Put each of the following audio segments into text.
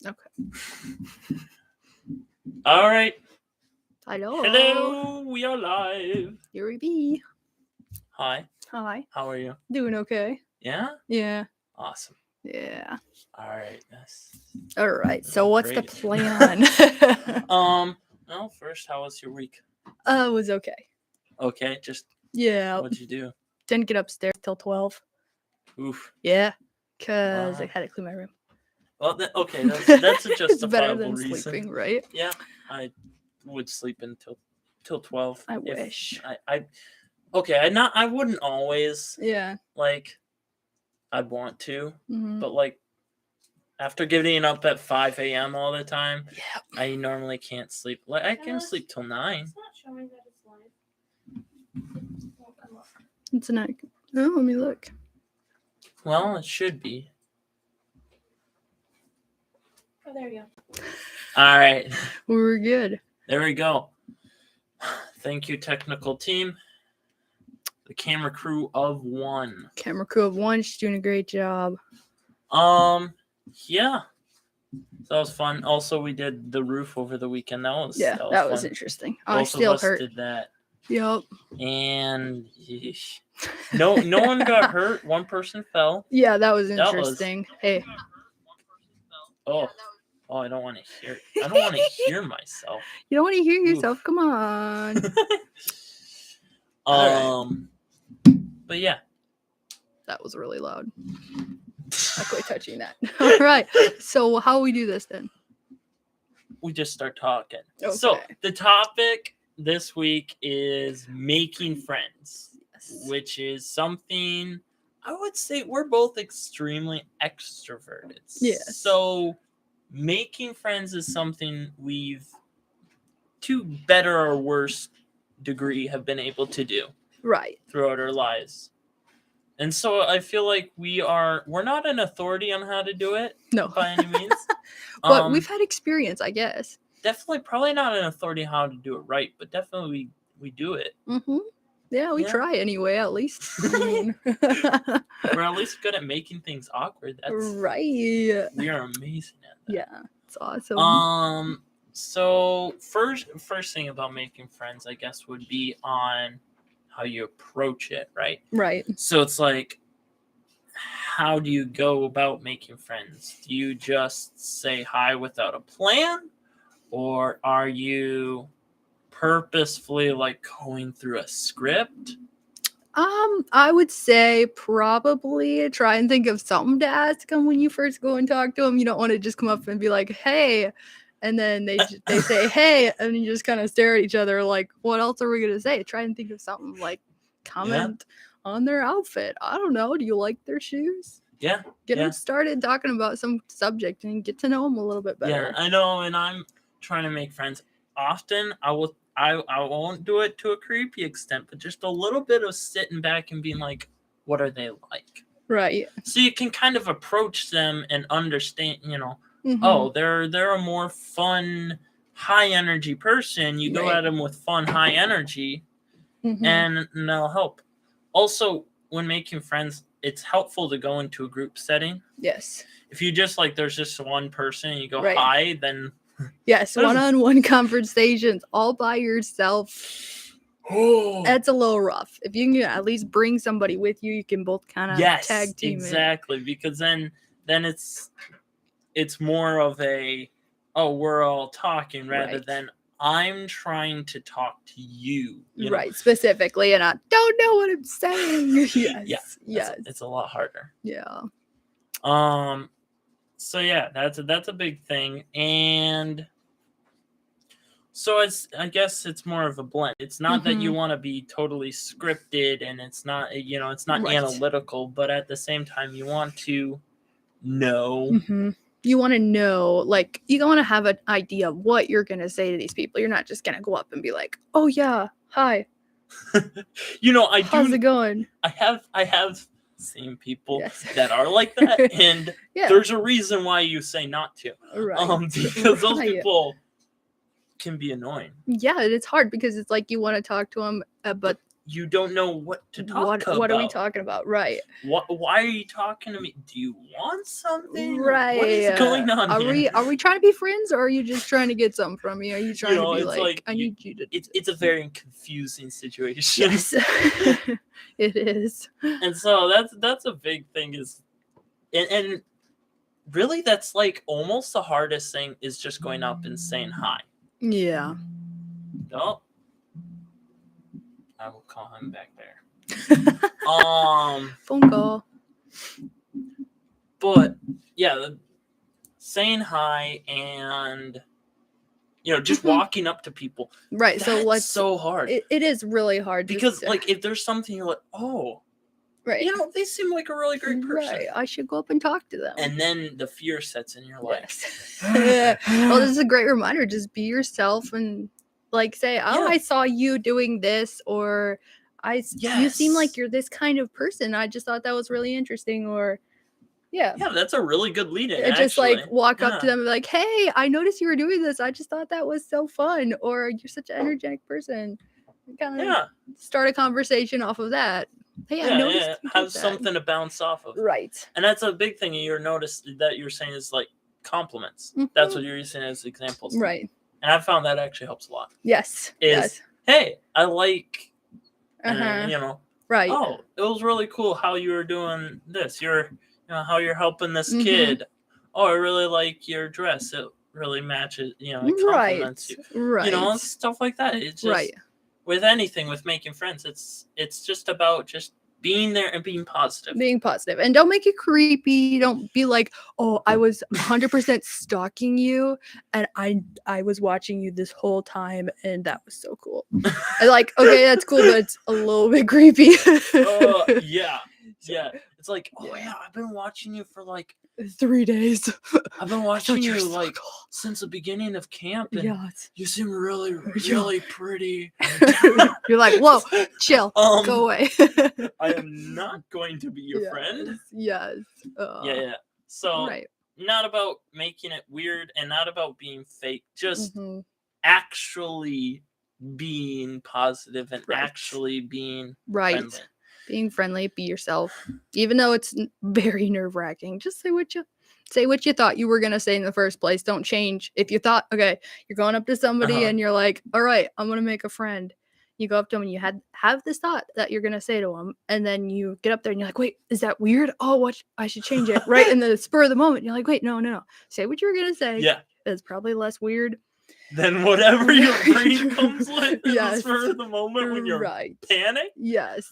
Okay. All right. Hello. Hello, we are live. Here we be. Hi. Hi. How are you? Doing okay. Yeah? Yeah. Awesome. Yeah. All right. All right. So what's the Great. plan? Well, first, how was your week? It was okay. Okay, just what'd you do? Didn't get upstairs till 12. Oof. Yeah. Cause Wow. I had to clean my room. Well, okay, that's a It's justifiable better than reason. sleeping, right? Yeah, I would sleep until 12. I wish. I wouldn't always. Yeah. Like, I'd want to, Mhm. but like after getting up at 5 a.m. all the time, Yeah. I normally can't sleep. Like I can sleep till 9. It's not showing that it's live. It won't come up. It's an egg. Oh, let me look. Well, it should be. Oh, there you go. All right. We're good. There we go. Thank you, technical team. The camera crew of 1. Camera crew of 1. She's doing a great job. Yeah. That was fun. Also, we did the roof over the weekend. That was was fun. interesting. Both I still of us hurt. did that. Yep. And no one got hurt. One person fell. Yeah, that was interesting. Hey. Oh, I don't want to hear. I don't want to hear myself. You don't want to hear yourself? Oof. Come on. But yeah, that was really loud. Not quite touching that. All right. So how we do this then? We just start talking. Okay. So the topic this week is making friends, which is something I would say we're both extremely extroverted. Yes. So making friends is something we've, to better or worse degree, have been able to do. Right. Throughout our lives. And so I feel like we're not an authority on how to do it. No. By any means. But we've had experience, I guess. Definitely, probably not an authority how to do it right, but definitely we do it. Mm-hmm. Yeah, we try anyway, at least. We're at least good at making things awkward. That's right. We are amazing at that. Yeah, it's awesome. So first thing about making friends, I guess, would be on how you approach it, right? Right. So it's like, how do you go about making friends? Do you just say hi without a plan? Or are you purposefully like going through a script? I would say probably try and think of something to ask them when you first go and talk to them. You don't want to just come up and be like, hey, and then they say, hey, and you just kind of stare at each other like, what else are we going to say? Try and think of something like comment on their outfit. I don't know. Do you like their shoes? Yeah. Get them started talking about some subject and get to know them a little bit better. Yeah, I know, and I'm trying to make friends. Often I won't do it to a creepy extent, but just a little bit of sitting back and being like, what are they like? Right. So you can kind of approach them and understand, oh, they're a more fun, high energy person. You go at them with fun, high energy, and that'll help. Also, when making friends, it's helpful to go into a group setting. Yes. If you just there's just one person and you go hi, then yes, one-on-one conversations all by yourself. Oh, that's a little rough. If you can at least bring somebody with you, you can both kind of tag team exactly, because then it's more of a we're all talking rather than I'm trying to talk to you. Right, specifically, and I don't know what I'm saying. Yes. It's a lot harder. Yeah. So yeah, that's a big thing, and so I guess it's more of a blend. It's not that you want to be totally scripted, and it's not it's not analytical, but at the same time you want to know. You want to know, you don't want to have an idea of what you're gonna say to these people. You're not just gonna go up and be like, "Oh yeah, hi." How's it going? I have seen people that are like that, and there's a reason why you say not to. Because those people can be annoying. Yeah, it's hard because it's like you want to talk to them, but you don't know what to talk about. What are we talking about? Right. Why are you talking to me? Do you want something? Right. What is going on are here? we trying to be friends, or are you just trying to get something from me? Are you trying know, to be it's like, like I need you to? It's a very confusing situation. Yes, it is. And so that's a big thing is, and really that's like almost the hardest thing is just going up and saying hi. Yeah. Oh, I will call him back there. Phone call. But yeah, saying hi and just walking up to people. Right. That's So let's. so hard. It is really hard Because like if there's something you're like, oh, right. They seem like a really great person. Right. I should go up and talk to them. And then the fear sets in. You're like, yes. Well, this is a great reminder. Just be yourself and like say, oh, Yeah. I saw you doing this, or you seem like you're this kind of person. I just thought that was really interesting, or yeah, that's a really good lead-in. just like walk up to them and be like, hey, I noticed you were doing this. I just thought that was so fun, or you're such an energetic person. Kind of start a conversation off of that. Hey, I noticed you did have that. something to bounce off of. Right. And that's a big thing you're noticed that you're saying is like compliments. Mhm. That's what you're using as examples. Right. And I found that actually helps a lot. Yes. Yes. Hey, I like, Uh-huh. Right. oh, it was really cool how you were doing this. How you're helping this Mhm. kid. Oh, I really like your dress. It really matches, it compliments you. Right. Stuff like that. It's just, Right. with anything, with making friends, it's just about just being there and being positive. Being positive. And don't make it creepy. Don't be like, oh, I was 100% stalking you and I was watching you this whole time and that was so cool. And like, okay, that's cool, but it's a little bit creepy. Yeah. Yeah. It's like, oh yeah, I've been watching you for like 3 days. I've been watching you so like cool. since the beginning of camp, and Yes. you seem really, really pretty. You're like, whoa, chill, go away. I am not going to be your friend. Yes. Yeah. So right. not about making it weird and not about being fake, just Mhm. actually being positive and Right. actually being Right. friendly. Being friendly, be yourself. Even though it's very nerve-wracking, just say what you thought you were going to say in the first place. Don't change. If you thought, okay, you're going up to somebody and you're like, all right, I'm going to make a friend. You go up to them and you have this thought that you're going to say to them. And then you get up there and you're like, wait, is that weird? Oh, what? I should change it. Right in the spur of the moment. You're like, wait, no. Say what you were going to say. Yeah. It's probably less weird. Then whatever your brain comes with in the Yes. spur of the moment when you're right. panic. Yes.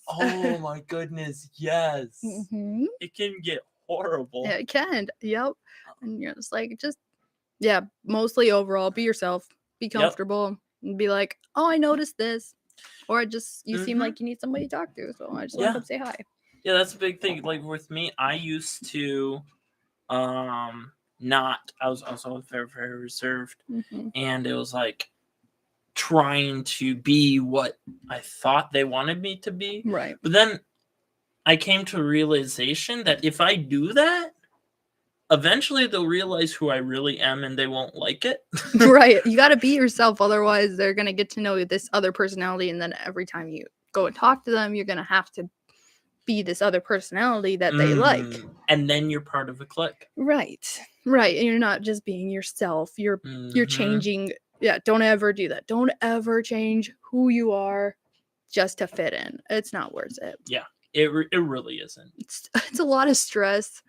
Oh my goodness, yes. Mhm. It can get horrible. Yeah, it can. Yep. And you're just like, mostly overall, be yourself, be comfortable, and be like, oh, I noticed this. Or you seem like you need somebody to talk to, so I just want to come say hi. Yeah, that's a big thing. Like with me, I used to I was also very, very reserved. Mm-hmm. And it was like trying to be what I thought they wanted me to be. Right. But then I came to a realization that if I do that, eventually they'll realize who I really am and they won't like it. Right. You got to be yourself. Otherwise, they're going to get to know this other personality. And then every time you go and talk to them, you're going to have to be this other personality that they like. And then you're part of a clique. Right. And you're not just being yourself. You're changing. Yeah. Don't ever do that. Don't ever change who you are just to fit in. It's not worth it. Yeah. It really isn't. It's a lot of stress.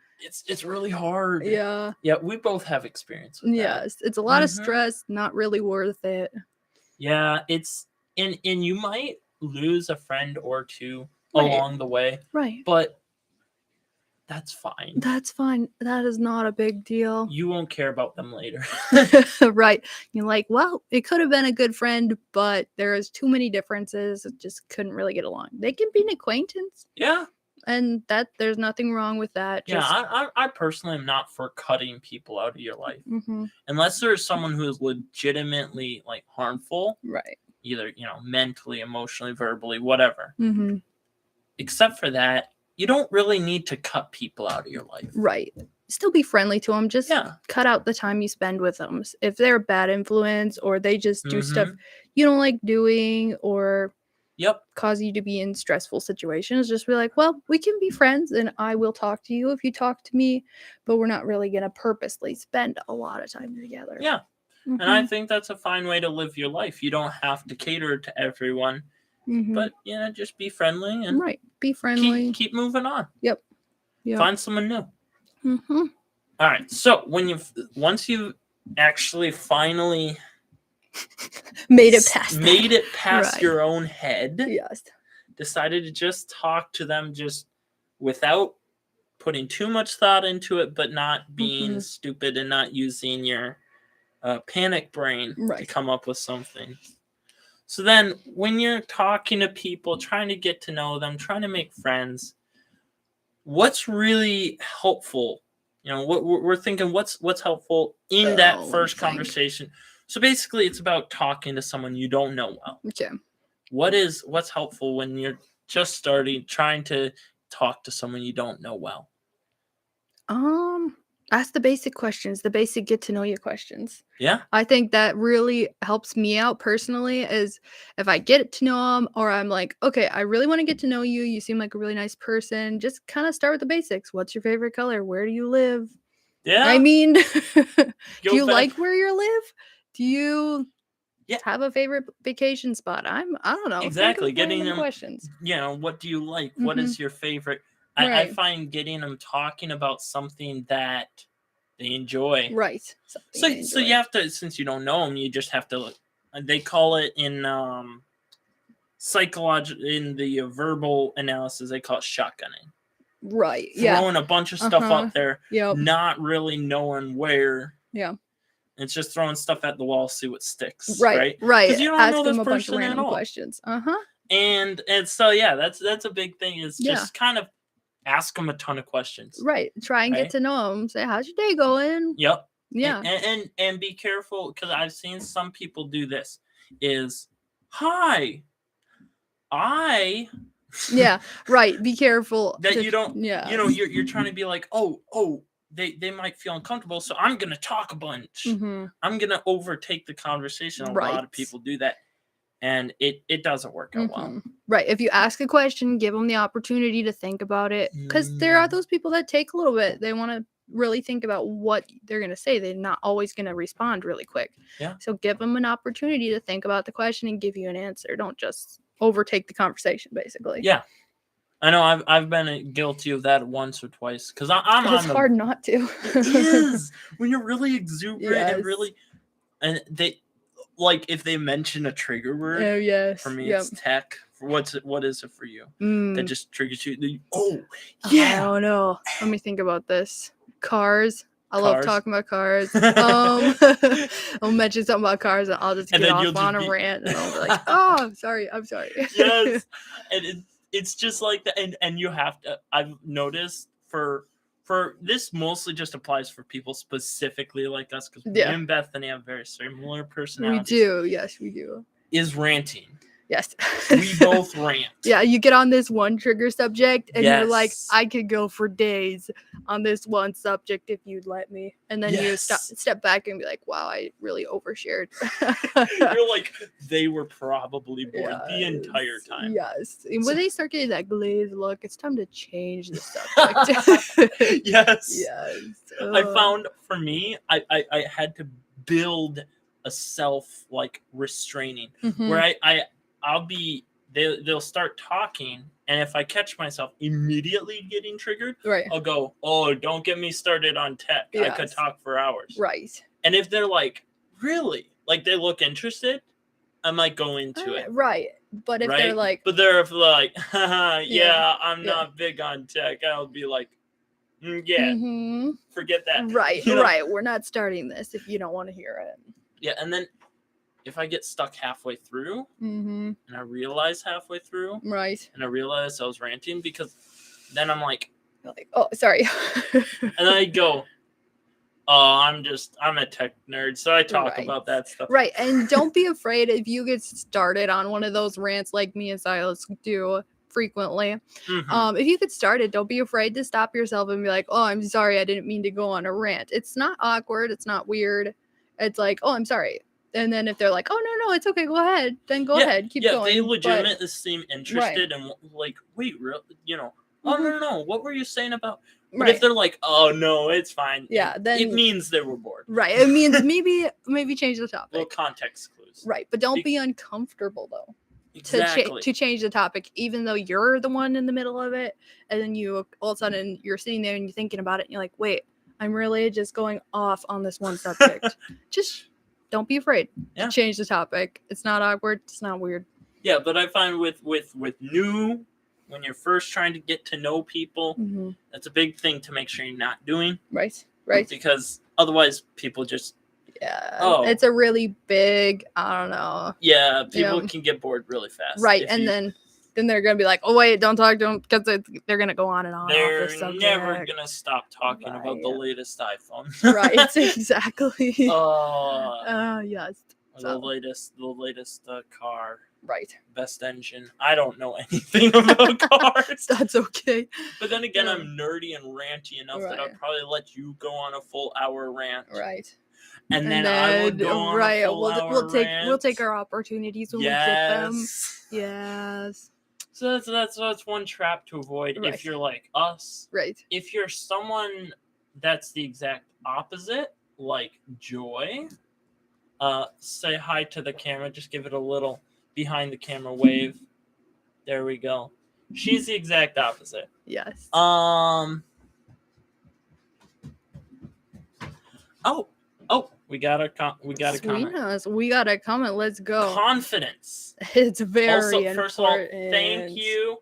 It's really hard. Yeah. Yeah, we both have experience with that. Yes, it's a lot of stress, not really worth it. Yeah, it's and you might lose a friend or two along the way. Right. But that's fine. That's fine. That is not a big deal. You won't care about them later. Right. You're like, well, it could have been a good friend, but there is too many differences. It just couldn't really get along. They can be an acquaintance. Yeah. And there's nothing wrong with that. Yeah, I personally am not for cutting people out of your life. Mm-hmm. Unless there's someone who is legitimately like harmful. Right. Either, mentally, emotionally, verbally, whatever. Mm-hmm. Except for that, you don't really need to cut people out of your life. Right. Still be friendly to them. Just cut out the time you spend with them. If they're a bad influence or they just do stuff you don't like doing, or Yep. cause you to be in stressful situations. Just be like, well, we can be friends and I will talk to you if you talk to me, but we're not really going to purposely spend a lot of time together. Yeah. And I Mhm, think that's a fine way to live your life. You don't have to cater to everyone, mhm. but just be friendly and Right. Be friendly. keep moving on. Yep. Yep. Find someone new. Mhm. All right. So once you actually finally Made it past that. made it past Right. your own head, Yes. decided to just talk to them just without putting too much thought into it, but not being Mhm. stupid and not using your panic brain to Right. come up with something. So then when you're talking to people, trying to get to know them, trying to make friends, what's really helpful? What we're thinking, what's helpful in that Let me first think. conversation. So basically it's about talking to someone you don't know well. Okay. What's helpful when you're just starting trying to talk to someone you don't know well? Ask the basic questions, the basic get to know you questions. Yeah. I think that really helps me out personally is if I get to know them or I'm like, okay, I really want to get to know you. You seem like a really nice person. Just kind of start with the basics. What's your favorite color? Where do you live? Yeah. I mean, do Go you back- like where you live? Do you Yeah. have a favorite vacation spot? I don't know. Think Exactly, of getting random them- questions. what do you like? What is your favorite? I Right. find getting them talking about something that they enjoy. Right. Something So you have to, since you don't know them, you just have to look. They call it in in the verbal analysis, they call it shotgunning. Right. Yeah. Throwing a bunch of stuff Uh-huh. up there, Yep. not really knowing where. Yeah. It's just throwing stuff at the wall, see what sticks. Right. Because you don't Ask know them this a bunch of person at random all. questions. Uh-huh. And so yeah, that's a big thing. Is Yeah. just kind of ask them a ton of questions. Right. Try and Right. get to know them. Say, how's your day going? Yep. Yeah. And be careful, because I've seen some people do this. Is hi, I. Yeah. Right. Be careful. That you don't. Yeah. You're trying to be like, oh. They might feel uncomfortable, so I'm gonna talk a bunch. Mhm. I'm gonna overtake the conversation. A lot Right. of people do that, and it doesn't work out well. Mhm. Right. If you ask a question, give them the opportunity to think about it. Because there are those people that take a little bit. They want to really think about what they're going to say. They're not always going to respond really quick. Yeah. So give them an opportunity to think about the question and give you an answer. Don't just overtake the conversation, basically. Yeah. I know I've been guilty of that once or twice, because I'm It's on the. hard not to. It is when you're really exuberant and Yes. really, and they, like, if they mention a trigger word. Oh, yes. For me, Yep. it's tech. What is it for you? That Mm, just triggers you. Oh, I yeah. don't know. Let me think about this. Cars. I love Cars. talking about cars. I'll mention something about cars and I'll just And get then off you'll on just a be- rant and I'll be like, oh, I'm sorry. Yes, and it's just like that, and you have to. I've noticed for this mostly just applies for people specifically like us, because Yeah. me and Bethany have very similar We personalities. do. Yes, we do. Is ranting. Yes. We both rant. Yeah, you get on this one trigger subject and you're like, Yes. I could go for days on this one subject if you'd let me. And then you Yes. step back and be like, wow, I really overshared. You're like, they were probably bored the entire time. Yes. And So- when they start getting that glazed look, it's time to change the subject. Yes. Yes. I found for me, I had to build a self restraining Mhm. where I'll be they'll start talking, and if I catch myself immediately getting triggered, Right. I'll go, oh, don't get me started on tech. I could Yes. talk for hours. Right. And if they're like, really, like they look interested, I might go into it. Right. But if they're Right? like, But they're like, haha, yeah, I'm yeah. not big on tech. I'll be like, yeah, mhm, forget that. right, You know? right, we're not starting this if you don't want to hear it. Yeah, and then if I get stuck halfway through, Mm-hmm. and I realize halfway through, Right. and I realize I was ranting, because then I'm like, Like, oh, sorry. and then I go, oh, I'm a tech nerd, so I talk Right. about that stuff. Right. And don't be afraid if you get started on one of those rants like me and Silas do frequently. Mhm. If you get started, don't be afraid to stop yourself and be like, oh, I'm sorry, I didn't mean to go on a rant. It's not awkward, it's not weird. It's like, oh, I'm sorry. And then if they're like, oh no, it's okay, go ahead, then go Yeah, ahead, keep yeah, going. they But- legitimately seem interested and like, wait, real, oh Mhm. no, what were you saying about? But right. if they're like, oh no, it's fine. Yeah, it then- means they were bored. Right. It means maybe change the Little topic. context clues. Right. But don't Be- be uncomfortable though. Exactly. To change the topic, even though you're the one in the middle of it, and then you all of a sudden you're sitting there and you're thinking about it, and you're like, wait, I'm really just going off on this one subject. Just don't be afraid Yeah. to change the topic. It's not awkward. It's not weird. Yeah, but I find with new, when you're first trying to get to know people, that's a big thing to make sure you're not doing. Right. Right. Because otherwise, people just Yeah. Oh. It's a really big. I don't know. people Yeah. can get bored really fast. Right. If And you- then they're gonna be like, oh wait, don't talk to them because they're gonna go on and on. off they're this subject. never gonna stop talking about the Right. latest iPhone. Right. Exactly. Yes. The So. latest car, Right. best engine. I don't know anything about cars, That's okay. but then again, Yeah. I'm nerdy and ranty enough that I'd Right. probably let you go on a full hour rant, Right. and then I would go on right. a full hour We'll rant. take our opportunities when we get them. Yes. Yes. So that's one trap to avoid Right. if you're like us. Right. If you're someone that's the exact opposite, like Joy, say hi to the camera. Just give it a little behind the camera wave. There we go. She's the exact opposite. Yes. Oh, we got a comment. Sweetness. We got a comment. Let's go. Confidence. It's very Also, important. first of all, thank you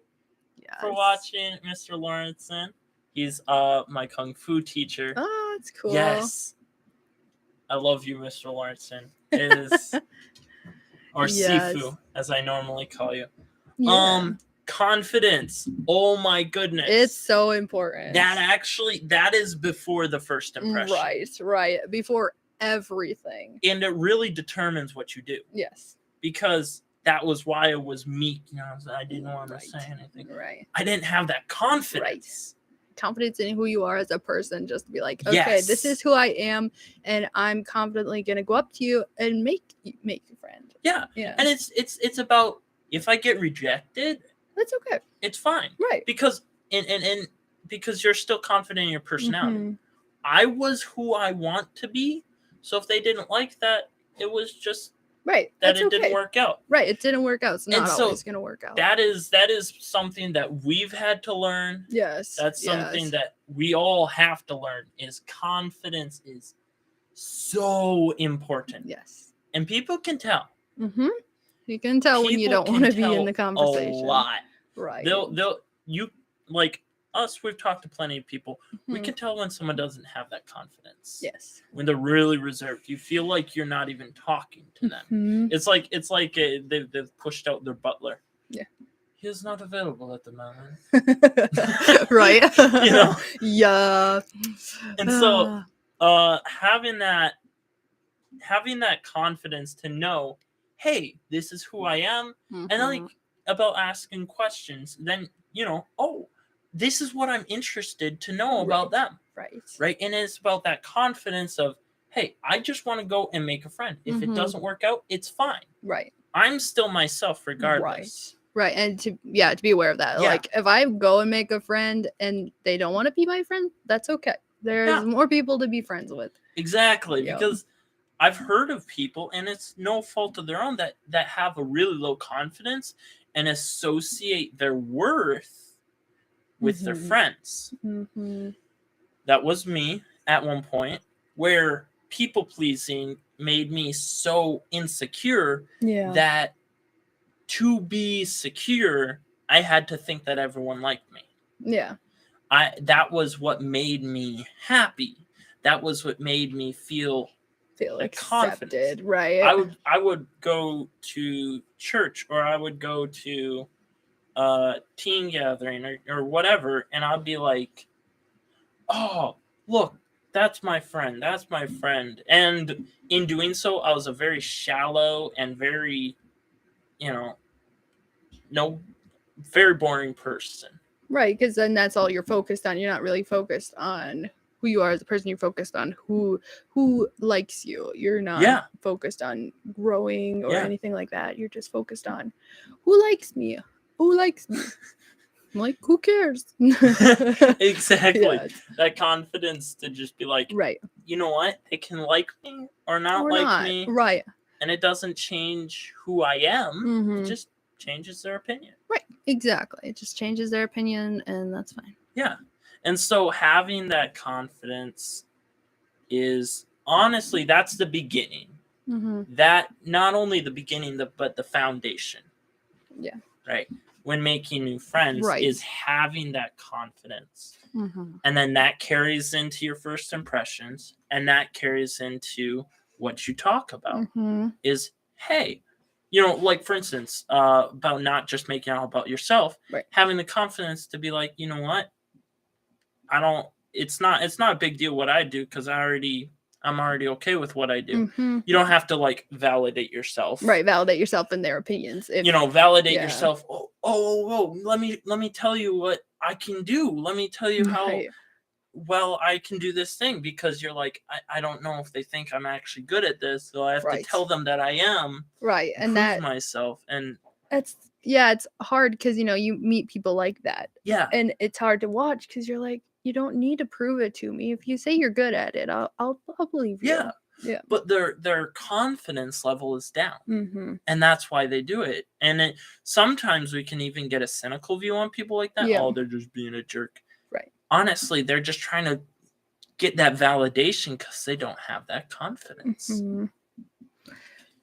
for Yes. watching, Mr. Lawrenson. He's my kung fu teacher. Oh, it's cool. Yes. I love you, Mr. Lawrenson. Is or Yes. Sifu, as I normally call you. Yeah. Confidence. Oh my goodness. It's so important. That is before the first impression. Right. Before everything. And it really determines what you do. Yes. Because that was why I was meek. I didn't want to Right. say anything. Right. I didn't have that confidence. Confidence in who you are as a person, just to be like, okay, this Yes. is who I am, and I'm confidently gonna go up to you and make you friend. Yeah. Yeah. And it's about, if I get rejected, That's okay. it's fine. Right. Because and because you're still confident in your personality. Mhm. I was who I want to be. So if they didn't like that, it was just Right. that That's it okay. didn't work out. Right. It didn't work out. It's And not so always gonna work out. That is something that we've had to learn. Yes. That's something yes. that we all have to learn, is confidence is so important. Yes. And people can tell. Mm-hmm. You can tell when you People don't want to can be in the tell conversation. A lot. Right. You like us, we've talked to plenty of people. We Mhm. can tell when someone doesn't have that confidence. Yes. When they're really reserved. You feel like you're not even talking to them. Mhm. It's like they've pushed out their butler. Yeah. He is not available at the moment. Right. You know? Yeah. And so having that confidence to know, hey, this is who I am, and like about asking questions, then oh, this is what I'm interested to know about them, right? And it's about that confidence of, hey, I just want to go and make a friend. If it Mhm. doesn't work out, it's fine. Right. I'm still myself regardless. Right. And to be aware of that. Yeah. Like if I go and make a friend and they don't want to be my friend, that's okay. There's Yeah. more people to be friends with. Exactly, Yep. because I've heard of people, and it's no fault of their own, that have a really low confidence and associate their worth with their Mhm. friends. Mm-hmm. That was me at one point, where people pleasing made me so insecure Yeah. that to be secure, I had to think that everyone liked me. Yeah. That was what made me happy. That was what made me feel Feel the accepted. confidence. Right. I would go to church, or I would go to teen gathering or whatever, and I'd be like, oh, look, that's my friend. That's my friend. And in doing so, I was a very shallow and very, very boring person. Right. Because then that's all you're focused on. You're not really focused on who you are as a person. You're focused on who likes you. You're not Yeah. focused on growing or Yeah. anything like that. You're just focused on who likes me. Who likes me? I'm like, who cares? Exactly. Yeah, That confidence to just be like, right. you know what? They can like me or not Or like not. me, Right. and it doesn't change who I am. Mhm. It just changes their opinion. Right. Exactly. It just changes their opinion, and that's fine. Yeah. And so having that confidence is honestly, that's the beginning. Mm-hmm. That not only the beginning, but the foundation. Yeah. Right. When making new friends Right. is having that confidence. Mm-hmm. And then that carries into your first impressions, and that carries into what you talk about. Mm-hmm. Is, hey, you know, like for instance, about not just making it all about yourself, Right. having the confidence to be like, you know what, it's not a big deal what I do because I'm already okay with what I do. Mm-hmm. You don't have to like validate yourself. Right. Validate yourself in their opinions. If, You know, validate yeah. yourself. Oh, let me tell you what I can do. Let me tell you how Right. well I can do this thing, because you're like, I don't know if they think I'm actually good at this, so I have Right. to tell them that I am. Right. And prove that myself, and it's it's hard because you meet people like that, yeah, and it's hard to watch because you're like, you don't need to prove it to me. If you say you're good at it, I'll believe you. yeah. Yeah. But their confidence level is down, Mm-hmm. and that's why they do it. And sometimes we can even get a cynical view on people like that. Yeah. Oh, they're just being a jerk. Right. Honestly, they're just trying to get that validation because they don't have that confidence. Mm-hmm.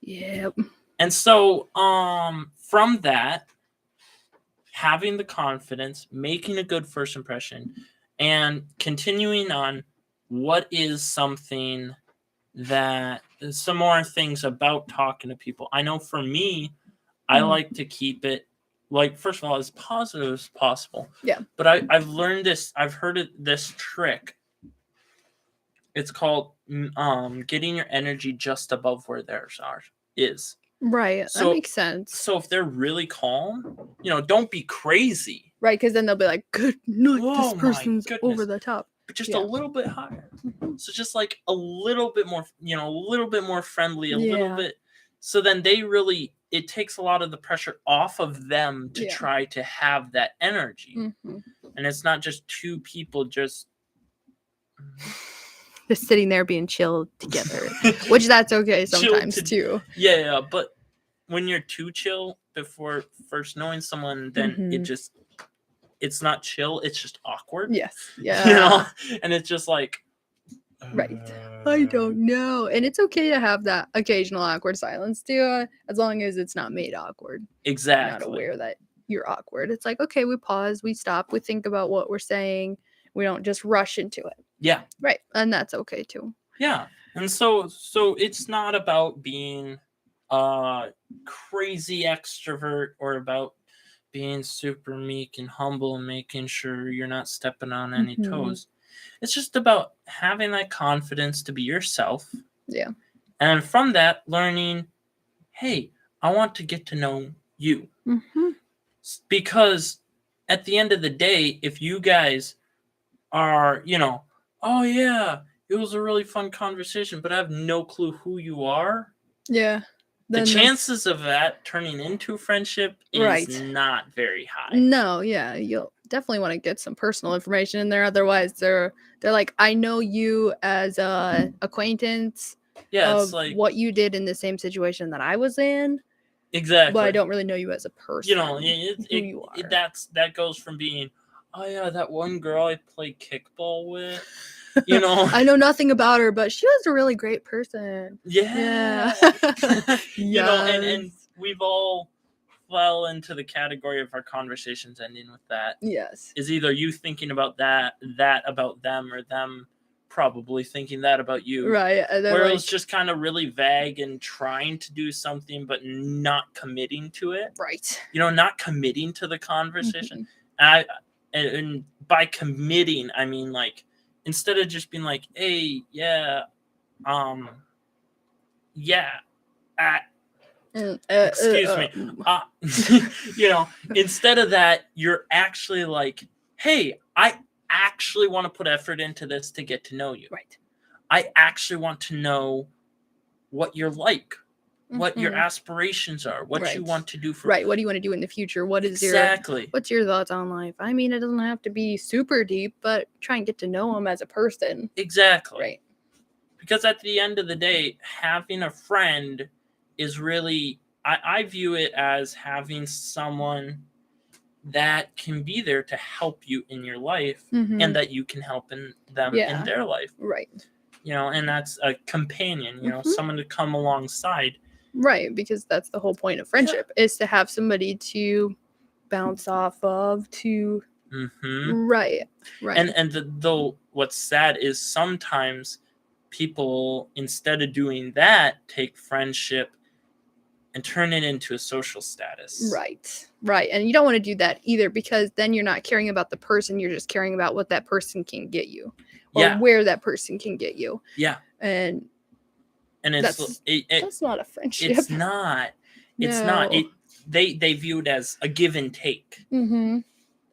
Yep. And so, from that, having the confidence, making a good first impression, and continuing on, what is something that some more things about talking to people. I know for me, I Mhm. like to keep it like, first of all, as positive as possible. Yeah. But I've learned this. I've heard this trick. It's called getting your energy just above where theirs is. Right. That So- makes sense. So if they're really calm, don't be crazy, Right, because then they'll be like, good night, Oh this my person's goodness. over the top. but just Yeah. a little bit higher. Mhm. So just like a little bit more, a little bit more friendly, a little Yeah. bit. So then it takes a lot of the pressure off of them to Yeah. try to have that energy. Mhm. And it's not just two people just Just sitting there being chill together, which that's okay Chill sometimes to- too. yeah, but when you're too chill before first knowing someone, then Mhm. it's not chill, it's just awkward. Yes. You Yeah. know? And it's just like, Right. I don't know. And it's okay to have that occasional awkward silence too, as long as it's not made awkward. You're exactly. not aware that you're awkward. It's like, okay, we pause, we stop, we think about what we're saying. We don't just rush into it. Yeah. Right. And that's okay too. Yeah. And so it's not about being a crazy extrovert or about being super meek and humble and making sure you're not stepping on any Mhm. toes. It's just about having that confidence to be yourself. Yeah. And from that, learning, hey, I want to get to know you. Mm-hmm. Because at the end of the day, if you guys are, oh yeah, it was a really fun conversation, but I have no clue who you are, Yeah. the Then that's- chances of that turning into a friendship is Right. not very high. No, yeah, you'll definitely want to get some personal information in there. Otherwise, they're like, I know you as a acquaintance Yeah, of it's like, what you did in the same situation that I was in, exactly. but I don't really know you as a person. who you are. that goes from being, oh yeah, that one girl I played kickball with, I know nothing about her, but she was a really great person. yeah. Yeah. And Yes. we've all fell into the category of our conversations ending with that. Yes. Is either you thinking about that about them, or them probably thinking that about you. Right. And they're Where it like, was just kind of really vague and trying to do something but not committing to it. right. Not committing to the conversation. Mhm. And by committing, I mean, like, instead of just being like, hey, yeah, excuse me. Instead of that, you're actually like, hey, actually want to put effort into this to get to know you. Right. I actually want to know what you're like, what your Mhm. aspirations are, what you Right. want to do for Right. What do you want to do in the future? What is exactly. what's your thoughts on life? I mean, it doesn't have to be super deep, but try and get to know them as a person. Exactly. Right. Because at the end of the day, having a friend is really, I view it as having someone that can be there to help you in your life Mhm. and that you can help them in Yeah. their life. Right. And that's a companion, Mhm. someone to come alongside. Right, because that's the whole point of friendship is to have somebody to bounce off of to Mm-hmm. right. And though what's sad is sometimes people, instead of doing that, take friendship and turn it into a social status. Right. And you don't want to do that either because then you're not caring about the person, you're just caring about what that person can get you or Yeah. where that person can get you. Yeah. And it's that's not a friendship. It's not. It's not. They view it as a give and take. Mm-hmm.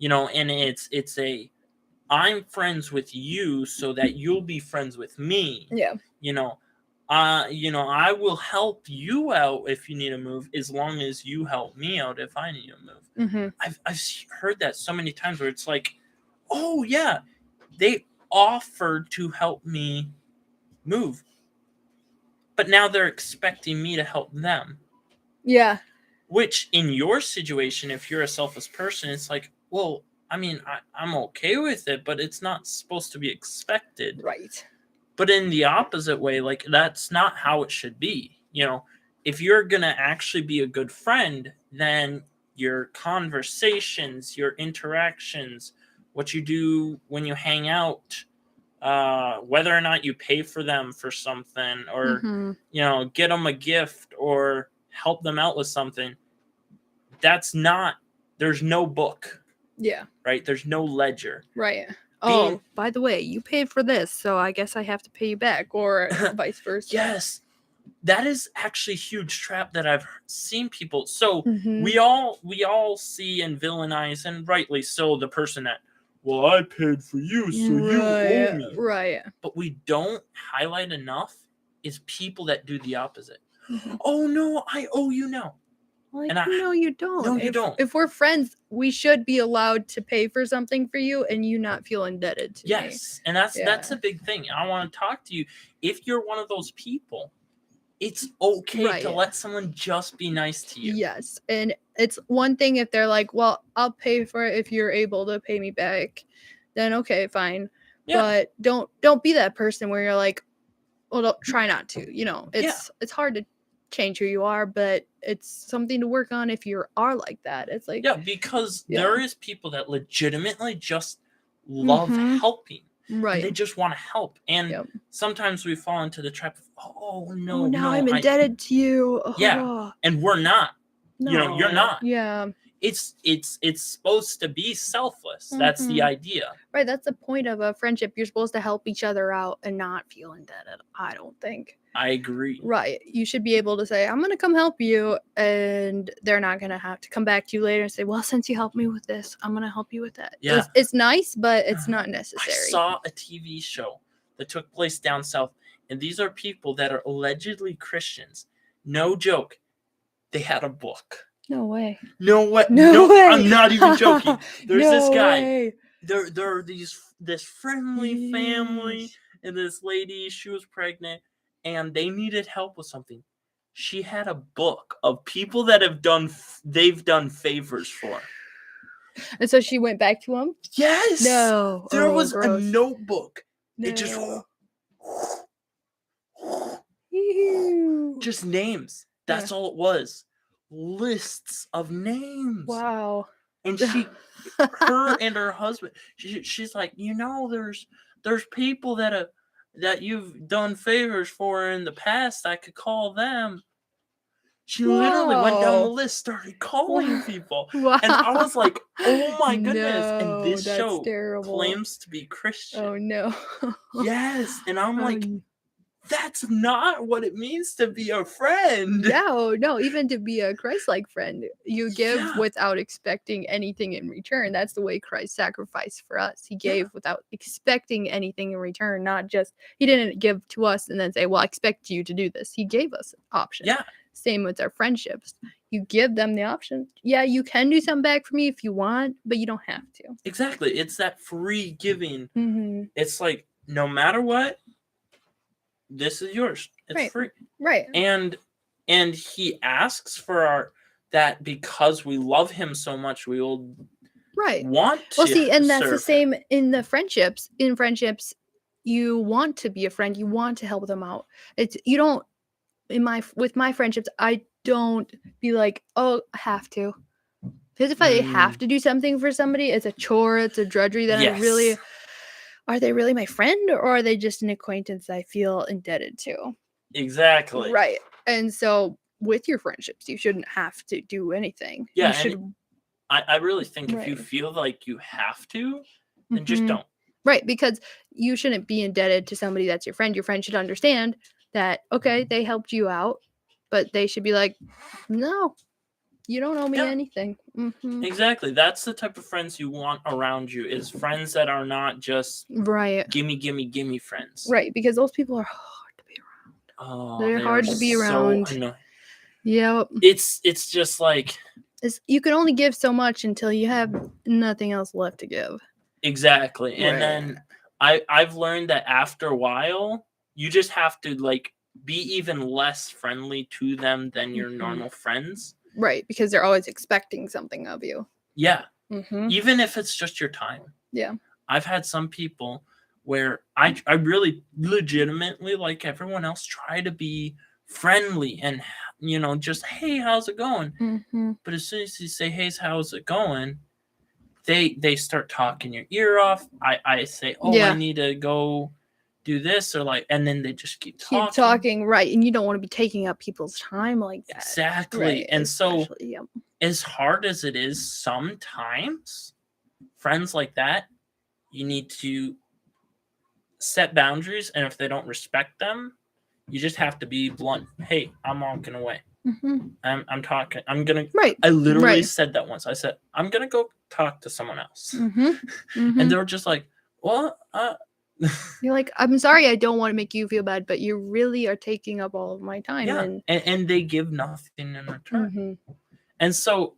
And it's a, I'm friends with you so that you'll be friends with me. Yeah. I will help you out if you need a move as long as you help me out if I need a move. Mm-hmm. I've heard that so many times where it's like, oh yeah, they offered to help me move, but now they're expecting me to help them. Yeah. Which in your situation, if you're a selfless person, it's like, well, I mean, I'm okay with it, but it's not supposed to be expected. Right. But in the opposite way, like, that's not how it should be. If you're going to actually be a good friend, then your conversations, your interactions, what you do when you hang out, whether or not you pay for them for something or, Mm-hmm. Get them a gift or help them out with something, there's no book. Yeah. Right? There's no ledger. Right. Oh, by the way, you paid for this, so I guess I have to pay you back, or vice versa. Yes. That is actually a huge trap that I've seen people. So Mhm. we all see and villainize, and rightly so, the person that, well, I paid for you, so you owe me. Right. But we don't highlight enough is people that do the opposite. Mhm. Oh no, I owe you now. Like, And no, you don't. No, you don't. If we're friends, we should be allowed to pay for something for you and you not feel indebted to me. Yes, and that's a big thing. I want to talk to you. If you're one of those people, it's okay to let someone just be nice to you. Yes, and it's one thing if they're like, well, I'll pay for it if you're able to pay me back. Then okay, fine. Yeah. But don't be that person where you're like, well, don't try not to. It's hard to change who you are, but it's something to work on if you are like that. It's like because there is people that legitimately just love helping. Right. And they just want to help. And sometimes we fall into the trap of, oh no, now I'm indebted to you. Yeah. And we're not. No. You're not. Yeah. It's supposed to be selfless. That's the idea. Right. That's the point of a friendship. You're supposed to help each other out and not feel indebted, I don't think. I agree. Right. You should be able to say, I'm going to come help you. And they're not going to have to come back to you later and say, well, since you helped me with this, I'm going to help you with that. Yeah. It's nice, but it's not necessary. I saw a TV show that took place down south. And these are people that are allegedly Christians. No joke. They had a book. No way. No way. No way. I'm not even joking. There's this guy. Way. There are this friendly family and this lady, she was pregnant and they needed help with something. She had a book of people that they've done favors for. And so she went back to him? Yes. No. There was gross. a notebook. No. It just names. That's all it was. Lists of names. Wow. And her and her husband, she's like, there's people that you've done favors for in the past. I could call them. She literally went down the list, started calling people. Wow. And I was like, oh my goodness. No, and this show terrible. claims to be Christian. Oh no. Yes. And I'm like, that's not what it means to be a friend. No, even to be a Christ-like friend, you give Yeah. without expecting anything in return. That's the way Christ sacrificed for us. He gave without expecting anything in return, not just, he didn't give to us and then say, well, I expect you to do this. He gave us options. Yeah. Same with our friendships. You give them the option. Yeah, you can do something back for me if you want, but you don't have to. Exactly. It's that free giving. Mm-hmm. It's like, no matter what, this is yours. It's Right. free. Right. And he asks for that because we love him so much, we will Right. want to. Well, see, and that's the serve same him. in the friendships. In friendships, you want to be a friend. You want to help them out. It's you don't with my friendships. I don't be like, oh, I have to. Because if I have to do something for somebody, it's a chore. It's a drudgery that I really. Yes. Are they really my friend, or are they just an acquaintance I feel indebted to? Exactly. Right. And so with your friendships, you shouldn't have to do anything. Yeah, You should. I really think if you Right. feel like you have to, then just Mhm. don't. Right, because you shouldn't be indebted to somebody that's your friend. Your friend should understand that, okay, they helped you out, but they should be like, no, you don't owe me Yeah. anything. Mhm. Exactly. That's the type of friends you want around you, is friends that are not just Right. gimme friends. Right, because those people are hard to be around. Oh, They're they hard are to be so around. annoying. Yep. It's just like, You can only give so much until you have nothing else left to give. exactly. And Right. then I've learned that after a while, you just have to like be even less friendly to them than your Mhm. normal friends. Right, because they're always expecting something of you. Yeah. Mm-hmm. Even if it's just your time. Yeah. I've had some people where I really legitimately, like everyone else, try to be friendly and, just, hey, how's it going? Mm-hmm. But as soon as you say, hey, how's it going? They start talking your ear off. I say, oh, Yeah. I need to go do this, or like, and then they just keep talking. Keep talking, right? And you don't want to be taking up people's time like that. Exactly. Right, And so, especially, yep. as hard as it is, sometimes friends like that, you need to set boundaries, and if they don't respect them, you just have to be blunt. Hey, I'm walking away. Mm-hmm. I'm talking. I'm gonna. Right. I literally Right. said that once. I said, I'm gonna go talk to someone else, Mm-hmm. Mm-hmm. and they were just like, "What?" You're like, I'm sorry, I don't want to make you feel bad, but you really are taking up all of my time. Yeah, And and they give nothing in return. Mhm. And so,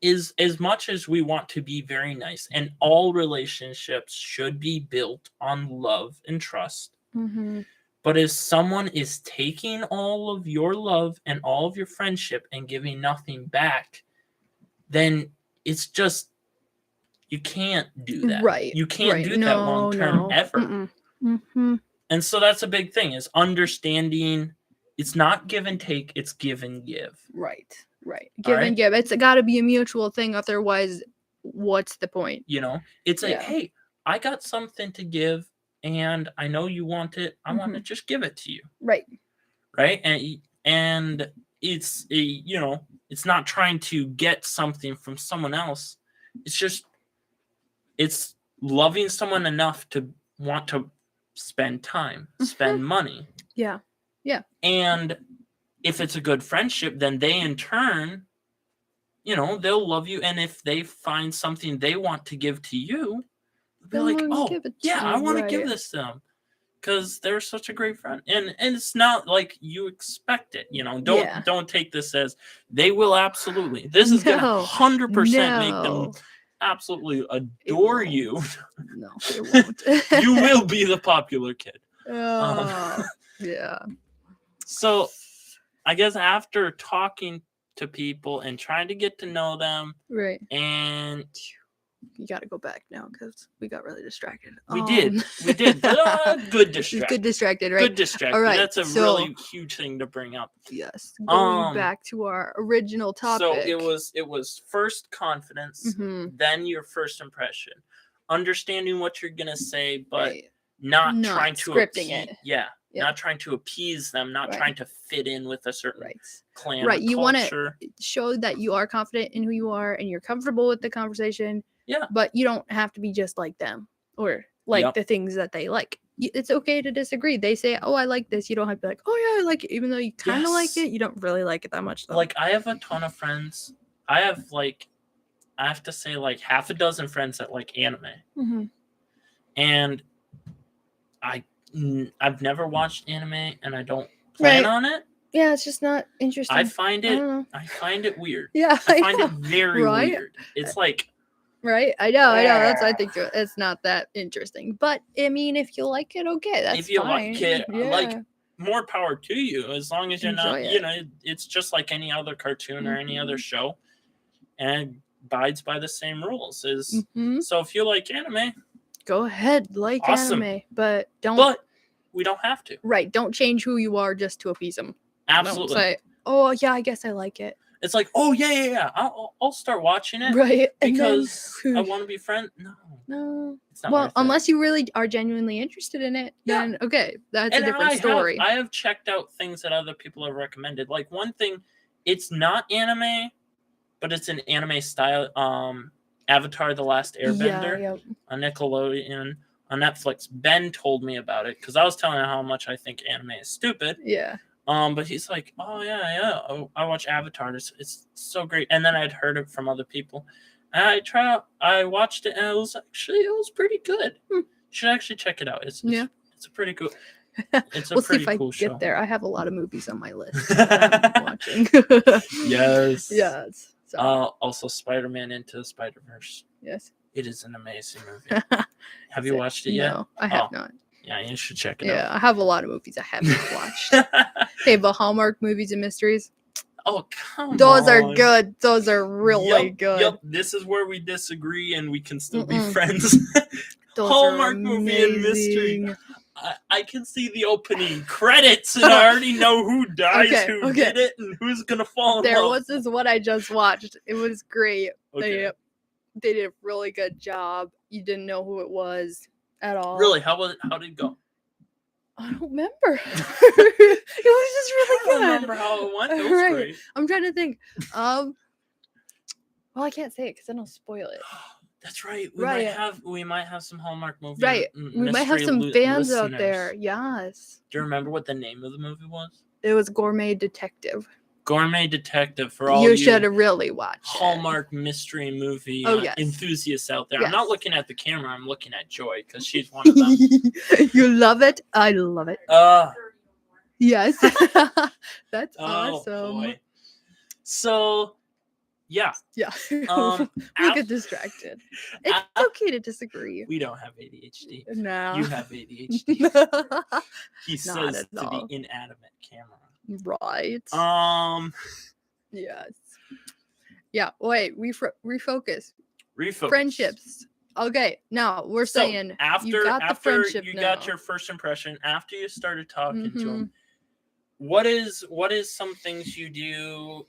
is as much as we want to be very nice, and all relationships should be built on love and trust. Mhm. But if someone is taking all of your love and all of your friendship and giving nothing back, then it's just, you can't do that. Right. You can't right. do no, that long term no. ever. Mm-mm. Mm-hmm. And so that's a big thing, is understanding it's not give and take, it's give and give. Right. Right. Give right? and give. It's got to be a mutual thing. Otherwise, what's the point? It's like, Yeah. hey, I got something to give and I know you want it. I want to just give it to you. Right. Right. And it's it's not trying to get something from someone else. It's just, it's loving someone enough to want to spend time, spend money. Yeah. Yeah. And if it's a good friendship, then they in turn, they'll love you. And if they find something they want to give to you, they'll be like, wanna oh, give it to yeah, I you, want to give right. this to them. Because they're such a great friend. And it's not like you expect it. Yeah. Don't take this as they will absolutely. This is going to No. 100% make them No. absolutely adore won't. you. No, it won't. You will be the popular kid. Oh, yeah. So I guess after talking to people and trying to get to know them, Right. and You got to go back now because we got really distracted. we did, but good distraction. Good distracted, right? Good distraction. All right, That's a so- really huge thing to bring up. Yes. Going Um, back to our original topic. So it was first confidence, Mhm. then your first impression, understanding what you're gonna say, but Right. not Not trying to scripting it. Yeah, Yeah. not trying to appease them, not Right. trying to fit in with a certain Right. clan. Right, Or you wanna- culture. Show that you are confident in who you are and you're comfortable with the conversation. Yeah. But you don't have to be just like them or like Yep. the things that they like. it's okay to disagree. They say, "Oh, I like this." You don't have to be like, "Oh yeah, I like it," even though you kind of like Yes. it. You don't really like it that much, though. Like, I have a ton of friends. I have to say like half a dozen friends that like anime, Mm-hmm. and I've never watched anime, and I don't plan Right. on it. Yeah, it's just not interesting. I find I it. don't know. I find it weird. Yeah, I find it know, very right? weird. It's like, Right? I know. That's I think it's not that interesting. But I mean, if you like it, okay, that's if you fine. like it, like, Yeah. more power to you. As long as you're not, Enjoy you it. know, it's just like any other cartoon or any other Mhm. show, and it abides by the same rules. Mhm. So if you like anime, Go ahead, like Awesome. anime, but don't but we don't have to. right. Don't change who you are just to appease them. Absolutely. Don't say, "Oh yeah, I guess I like it." It's like, oh yeah. I'll start watching it Right? And then, because I want to be friends. no. It's not Well, worth it. unless you really are genuinely interested in it, Yeah. then okay, that's And a different story. I have checked out things that other people have recommended. Like, one thing, it's not anime, but it's an anime style. Avatar: The Last Airbender Yeah. on Nickelodeon on Netflix. Ben told me about it because I was telling him how much I think anime is stupid. Yeah. But he's like, oh yeah. Oh, I watch Avatar. It's so great. And then I'd heard it from other people. And I watched it, and it was pretty good. Hmm. You should actually check it out. It's a pretty cool. It's a We'll see pretty if I cool get show. there. I have a lot of movies on my list that I'm watching. Yes. Yes. So, Also, Spider-Man Into the Spider-Verse. yes. It is an amazing movie. Have you watched it yet? No, I have not. Yeah, you should check it Yeah, I have a lot of movies I haven't watched. out. Hey, but Hallmark movies and mysteries, Oh, come those on. are good. Those are really good. Yep, this is where we disagree, and we can still be Mm-mm. friends. Those Hallmark are movie and mystery. amazing. I can see the opening credits, and I already know who dies, Okay, who okay. did it, and who's gonna fall in There love. was this one I just watched. It was great. Okay. They did a really good job. You didn't know who it was at all. Really? How did it go? I don't remember. It was just really I don't good. remember how it went. It was Right. great. I'm trying to think. Well, I can't say it because then I'll spoil it. That's right. Right. We might have some Hallmark movie. Right. We might have mystery some fans out listeners. there. Yes. Do you remember what the name of the movie was? It was Gourmet Detective. Gourmet Detective, for all You you should really watch it. Hallmark mystery movie yes. enthusiasts out there. I'm not Yes. looking at the camera. I'm looking at Joy because she's one of them. You love it? I love it. 30 or more. Yes. That's Oh awesome. boy. So, yeah. Yeah. Um, we af- get distracted. It's af- okay to disagree. we don't have ADHD. No. You have ADHD. He Not says at to all. the inanimate camera. Right. Yes. Yeah. Wait. Refocus. Refocus. Friendships. Okay. Now we're So, saying after you got the friendship you now. got your first impression, after you started talking to Mhm. him, what is some things you do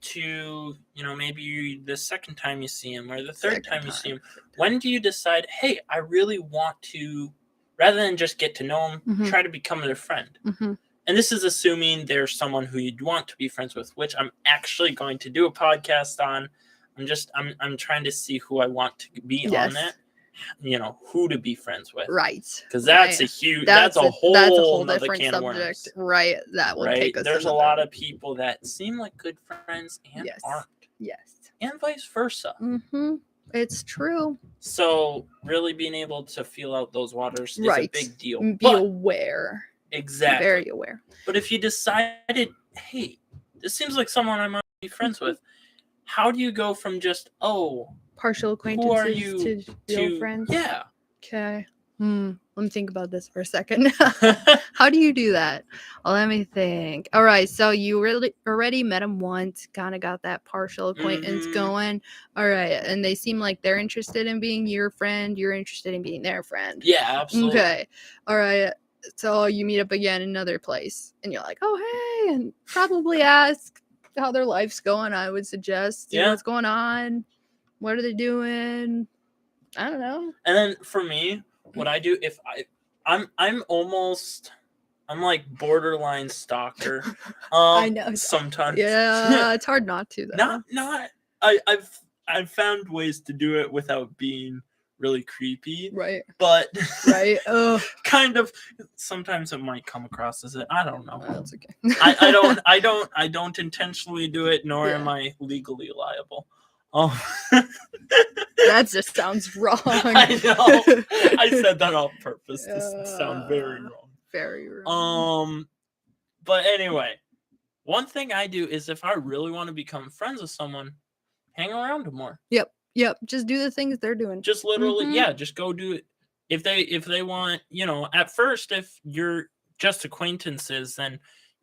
to, maybe the second time you see him or the third time you see him? When do you decide, hey, I really want to, rather than just get to know him, Mhm. try to become their friend? Mhm. And this is assuming there's someone who you'd want to be friends with, which I'm actually going to do a podcast on. I'm trying to see who I want to be on Yes. that. Who to be friends with. Right. Because that's Right. a huge, that's a whole nother different can of subject. worms. Right. That will Right? take us. There's a another- lot of people that seem like good friends and Yes. aren't, Yes. and vice versa. Mm-hmm. It's true. So really being able to feel out those waters is Right. a big deal. Be But, aware. exactly. Very aware. But if you decided, hey, this seems like someone I might be friends with, how do you go from just, Partial acquaintances who are you to real friends. Yeah. Okay. Let me think about this for a second. How do you do that? Well, let me think. All right. So you really already met them once, kind of got that partial acquaintance Mhm. going. All right. And they seem like they're interested in being your friend. You're interested in being their friend. Yeah, absolutely. Okay. All right. So you meet up again in another place and you're like, oh, hey, and probably ask how their life's going. I would suggest, see Yeah. what's going on. What are they doing? I don't know. And then for me, what I do, if I'm like borderline stalker. I know. Sometimes. Yeah, it's hard not to though. I've found ways to do it without being really creepy, Right. but Right. Oh, kind of sometimes it might come across as it. I don't know. that's okay. I don't intentionally do it, nor am Yeah. I legally liable. Oh, That just sounds wrong. I know. I said that on purpose to sound very wrong. Very wrong. But anyway, one thing I do is if I really want to become friends with someone, hang around them more. Yep. Just do the things they're doing. Just literally, Mhm. yeah, just go do it. If they want, at first, if you're just acquaintances, then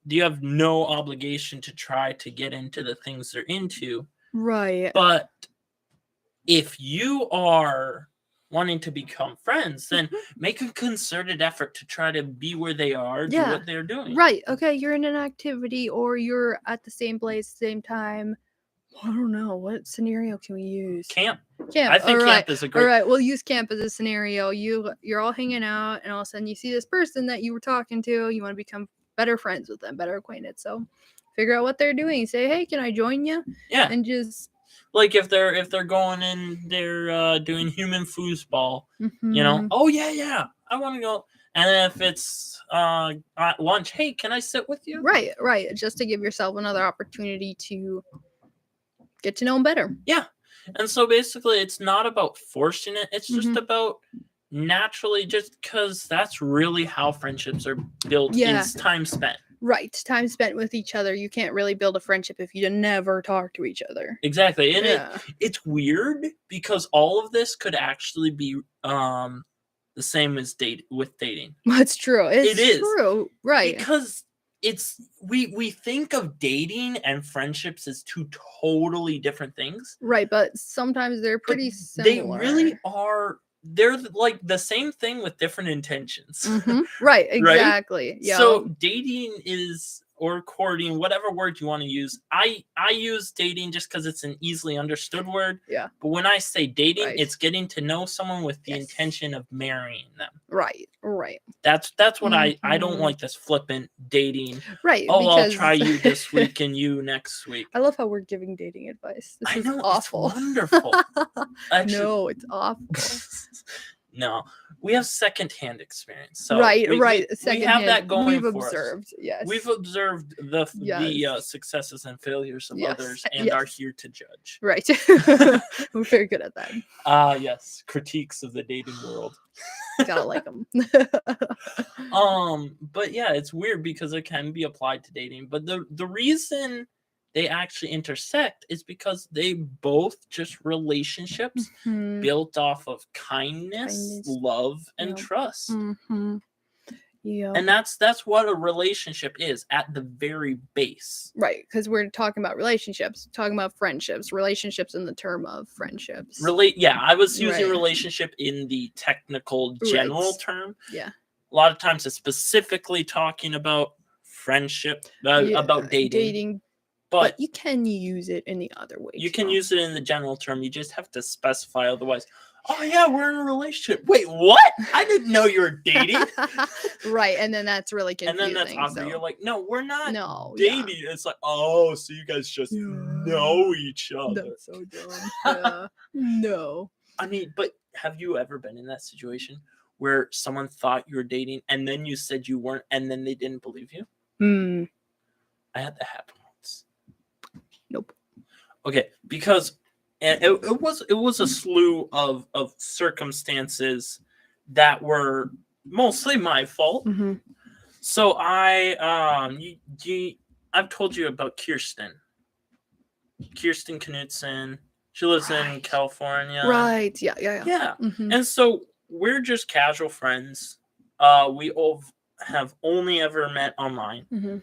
you have no obligation to try to get into the things they're into. Right. But if you are wanting to become friends, then make a concerted effort to try to be where they are, do Yeah. what they're doing. Right. Okay. You're in an activity or you're at the same place, same time. I don't know. What scenario can we use? Camp. Camp. I think all right. camp is a great. All right. We'll use camp as a scenario. You're all hanging out, and all of a sudden you see this person that you were talking to. You want to become better friends with them, better acquainted. So figure out what they're doing. Say, hey, can I join you? Yeah. And just Like if they're going in, they're doing human foosball. mhm. Oh yeah, I want to go. And then if it's at lunch, hey, can I sit with you? Right. Just to give yourself another opportunity to get to know them better. Yeah. And so basically, it's not about forcing it. It's just about naturally, just because that's really how friendships are built. Yeah. Is time spent. Right. Time spent with each other. You can't really build a friendship if you never talk to each other. Exactly. And Yeah. it's weird because all of this could actually be the same as dating. That's true. It's It is. true. Right. Because it's we think of dating and friendships as two totally different things. Right, but sometimes they're But pretty they similar. really are. They're like the same thing with different intentions. Mhm. Right, exactly. Yeah. So dating is, or courting, whatever word you want to use. I use dating just because it's an easily understood word. Yeah. But when I say dating, Right. it's getting to know someone with the Yes. intention of marrying them. Right. That's what I don't Mhm. like this flippant dating. Right. Oh, I'll because try you this week and you next week. I love how we're giving dating advice. This I is know, awful. it's wonderful. Actually, No, it's awful. no, we have secondhand experience. So right. we have Secondhand, that going we've for us. observed. Yes. We've observed the Yes. successes and failures of Yes, others and are yes. here to judge. Right. We're very good at that. Yes, critiques of the dating world. Gotta like them. But yeah, it's weird because it can be applied to dating. But the reason they actually intersect is because they both just relationships built off of kindness, love, and Yep. trust. Yeah. And that's what a relationship is at the very base. Right, because we're talking about relationships, talking about friendships, relationships in the term of friendships. I was using Right. relationship in the technical general Right. term. Yeah. A lot of times it's specifically talking about friendship, about dating. But you can use it in the other way. You can use it in the general term. You just have to specify otherwise. Oh yeah, we're in a relationship. Wait, what? I didn't know you were dating. Right, and then that's really confusing. And then that's awkward. You're like, no, we're not dating. dating. It's like, oh, so you guys just know each other. That's so dumb. Yeah. No. I mean, but have you ever been in that situation where someone thought you were dating and then you said you weren't and then they didn't believe you? I had that happen once. Nope. Okay, because it was a slew of circumstances that were mostly my fault. So I've told you about Kirsten Knudsen. She lives in California. Right. Yeah. Yeah. And so we're just casual friends. We all have only ever met online.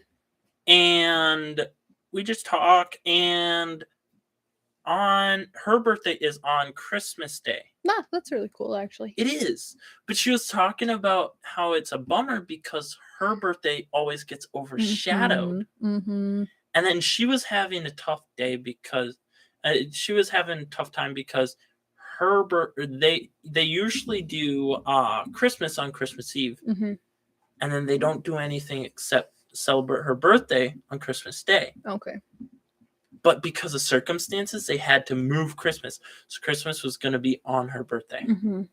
And we just talk, and on her birthday is on Christmas Day. Nah, that's really cool, actually. It is. But she was talking about how it's a bummer because her birthday always gets overshadowed. And then she was having a tough day because she was having a tough time because they usually do Christmas on Christmas Eve. And then they don't do anything except celebrate her birthday on Christmas Day. Okay. but because of circumstances, they had to move Christmas. So Christmas was going to be on her birthday. Mm-hmm.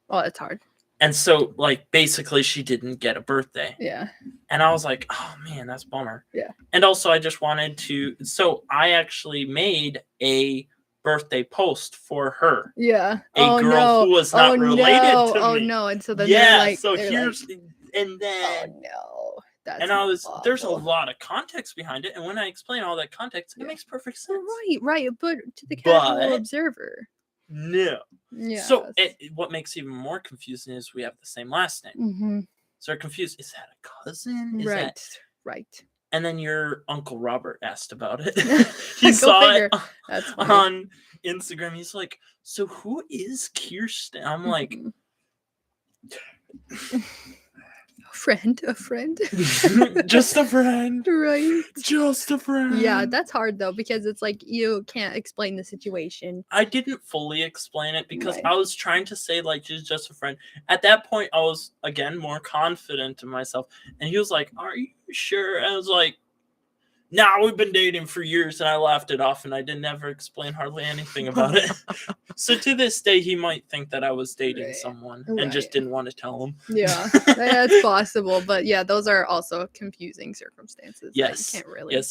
Oh, it's hard. And so, like, basically she didn't get a birthday. Yeah. And I was like, oh, man, that's a bummer. Yeah. And also, I just wanted to... So I actually made a birthday post for her. Yeah. A girl who was not related to me. Oh, no. And so then Yeah, they're like... so they're here's... like, And then... oh, no. That's And I was... There's a awful. lot of context behind it. And when I explain all that context, Yeah. it makes perfect sense. Right. But to the casual But- observer. No. Yeah. So what makes it even more confusing is we have the same last name. Mm-hmm. So they're confused. Is that a cousin? Is Right. that... Right. And then your Uncle Robert asked about it. Go He saw figure. it That's funny. on Instagram. He's like, so who is Kirsten? I'm like, Mhm. A friend. just a friend. Right. Just a friend. Yeah, that's hard though because it's like you can't explain the situation. I didn't fully explain it because Right. I was trying to say, like, she's just a friend. At that point, I was, again, more confident in myself. And he was like, are you sure? I was like, nah, we've been dating for years. And I laughed it off and I didn't ever explain hardly anything about it. So to this day, he might think that I was dating Right. someone and just Right. didn't want to tell him. Yeah, that's possible. But yeah, those are also confusing circumstances. that Yes. you can't really. Yes,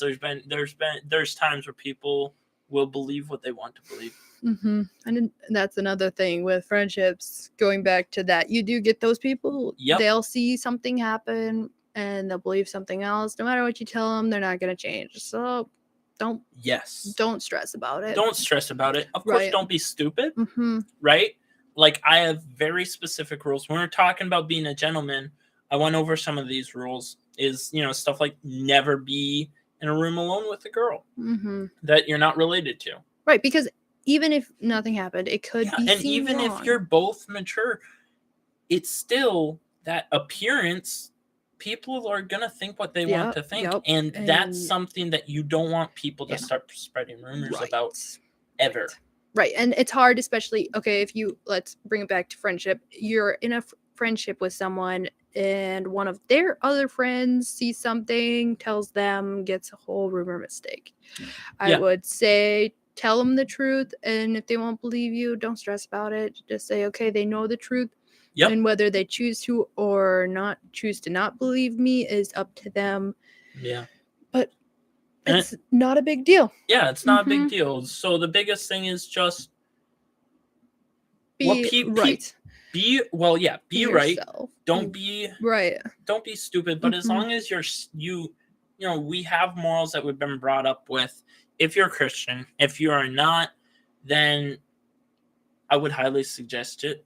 there's times where people will believe what they want to believe. Mm-hmm. And then that's another thing with friendships. Going back to that, you do get those people. Yep. They'll see something happen and they'll believe something else. No matter what you tell them, they're not gonna change. So don't Yes. stress about it. Don't stress about it. Of course, Right. don't be stupid. Mm-hmm. Right? Like, I have very specific rules. When we're talking about being a gentleman, I went over some of these rules. Is, stuff like never be in a room alone with a girl Mm-hmm. that you're not related to. Right, because even if nothing happened, it could Yeah, be and seen even wrong. if you're both mature, it's still that appearance. People are gonna think what they want Yep, to think, yep, and that's and- something that you don't want people to Yeah. start spreading rumors Right. about ever. Right, and it's hard, especially if you let's bring it back to friendship. You're in a friendship with someone, and one of their other friends sees something, tells them, gets a whole rumor mistake. I Yeah. would say tell them the truth, and if they won't believe you, don't stress about it. Just say, okay, they know the truth. Yep. And whether they choose to or not choose to not believe me is up to them. Yeah. But And it's not a big deal. Yeah, it's not a Mhm. big deal. So the biggest thing is just Be What right. be right. yourself. Don't be Right. stupid. But as Mhm. long as we have morals that we've been brought up with. If you're Christian, if you are not, then I would highly suggest it.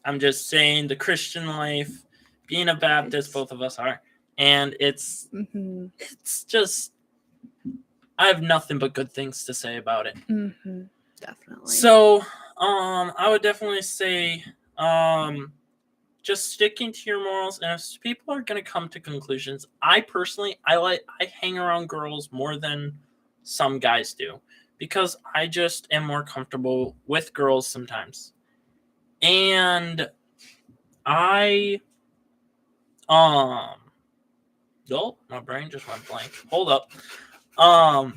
I'm just saying the Christian life, being a Baptist, both of us are, and it's just I have nothing but good things to say about it. Definitely. So, I would definitely say, just sticking to your morals. And if people are going to come to conclusions, I personally, I hang around girls more than some guys do because I just am more comfortable with girls sometimes. And my brain just went blank. Hold up. Oh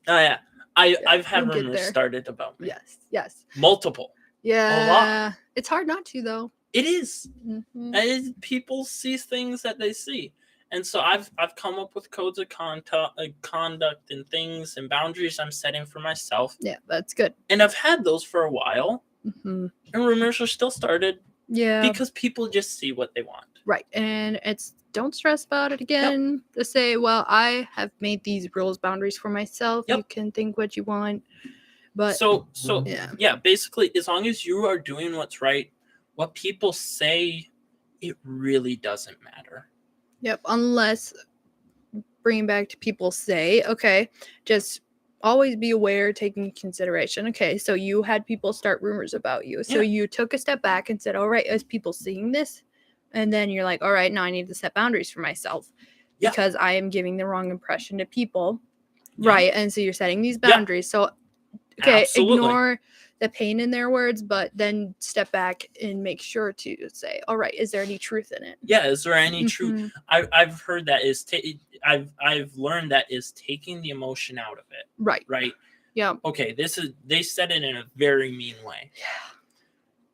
yeah. I've had we'll get rumors there. started about me. Yes. Multiple. Yeah. It's hard not to though. It is. Mhm. People see things that they see. And so I've come up with codes of conduct and things and boundaries I'm setting for myself. Yeah, that's good. And I've had those for a while. Mhm. And rumors are still started Yeah. because people just see what they want. Right. And don't stress about it again. Just say, well, I have made these rules, boundaries for myself. Yep. You can think what you want. But So yeah. basically, as long as you are doing what's right, what people say, it really doesn't matter. Yep. Unless bringing back to people say, okay, just always be aware, taking consideration. Okay, so you had people start rumors about you. So Yeah. you took a step back and said, all right, is people seeing this? And then you're like, all right, now I need to set boundaries for myself Yeah. because I am giving the wrong impression to people. Yeah. Right. And so you're setting these Yeah. boundaries. So, okay, Absolutely. ignore the pain in their words, but then step back and make sure to say, all right, is there any truth in it? Yeah, is there any truth? Mhm. I've heard that is I've learned that is taking the emotion out of it. Right. Right. Yeah. Okay, they said it in a very mean way. Yeah.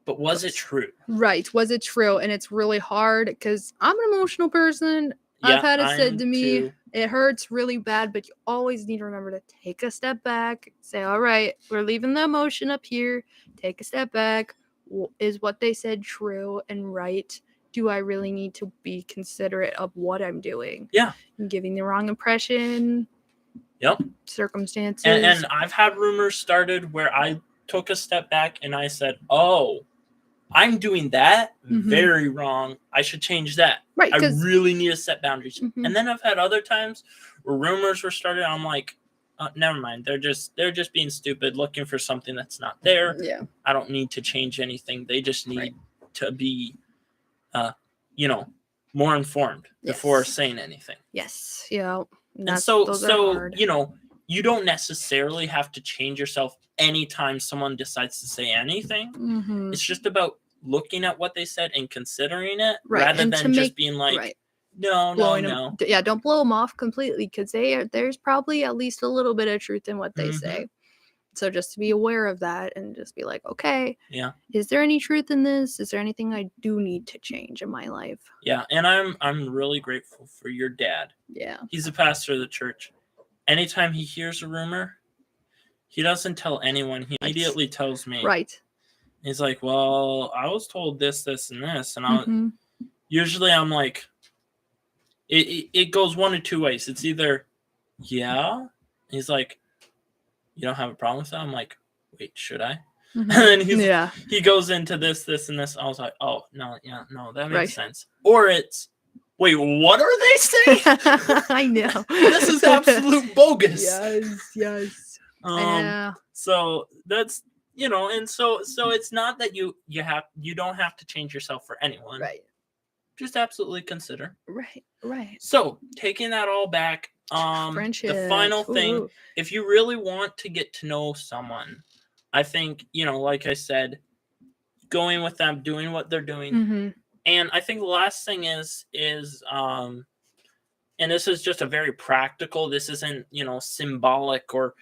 But was it true? Right. Was it true? And it's really hard because I'm an emotional person. Yeah, I've had it said I'm to me, too. it hurts really bad, but you always need to remember to take a step back, say, all right, we're leaving the emotion up here. Take a step back. Is what they said true and right? Do I really need to be considerate of what I'm doing? Yeah. I'm giving the wrong impression. Yep. Circumstances. And I've had rumors started where I took a step back and I said, oh, I'm doing that very wrong. I should change that. Right. I really need to set boundaries. Mhm. And then I've had other times where rumors were started. I'm like, never mind. They're just being stupid, looking for something that's not there. Yeah. I don't need to change anything. They just need to be, more informed before saying anything. Yes. Yeah. And so you don't necessarily have to change yourself anytime someone decides to say anything. Mhm. It's just about looking at what they said and considering it rather and than just being like, no. Yeah, don't blow them off completely because there's probably at least a little bit of truth in what they say. So just to be aware of that and just be like, okay, is there any truth in this? Is there anything I do need to change in my life? Yeah, and I'm really grateful for your dad. Yeah. He's a pastor of the church. Anytime he hears a rumor, he doesn't tell anyone. He immediately tells me. Right. He's like, well, I was told this, this, and this. And usually I'm like, it goes one of two ways. It's either, yeah. He's like, you don't have a problem with that? I'm like, wait, should I? And then he goes into this, this, and this. I was like, oh, no, that makes sense. Or it's, wait, what are they saying? I know. This is absolute bogus. Yes. So that's, and so it's not that you don't have to change yourself for anyone. Right. Just absolutely consider. Right. So taking that all back, friendship. The final thing, if you really want to get to know someone, I think, like I said, going with them, doing what they're doing. And I think the last thing is and this is just a very practical, this isn't, symbolic or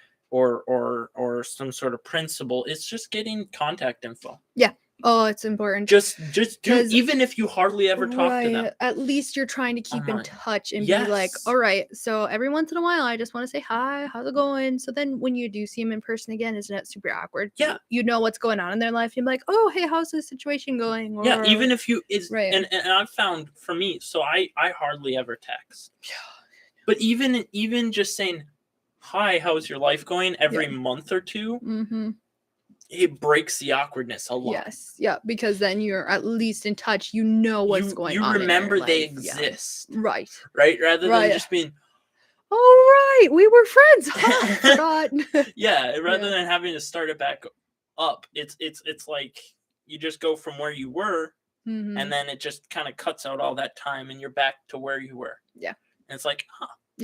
some sort of principle. It's just getting contact info. Yeah. Oh, it's important. Just do, even if you hardly ever talk to them. At least you're trying to keep in touch and be like, all right, so every once in a while, I just want to say hi, how's it going? So then when you do see them in person again, isn't it super awkward? Yeah. You know what's going on in their life. You're like, oh, hey, how's the situation going? Or, yeah, even if and I've found for me, so I hardly ever text. But even just saying, hi, how's your life going every month or two, it breaks the awkwardness a lot. Yes, yeah, because then you're at least in touch. You know what's going on. You remember they exist. Right? Rather than just being, all right, we were friends. I forgot. Rather than having to start it back up, it's like you just go from where you were, and then it just kind of cuts out all that time, and you're back to where you were. Yeah, and it's like,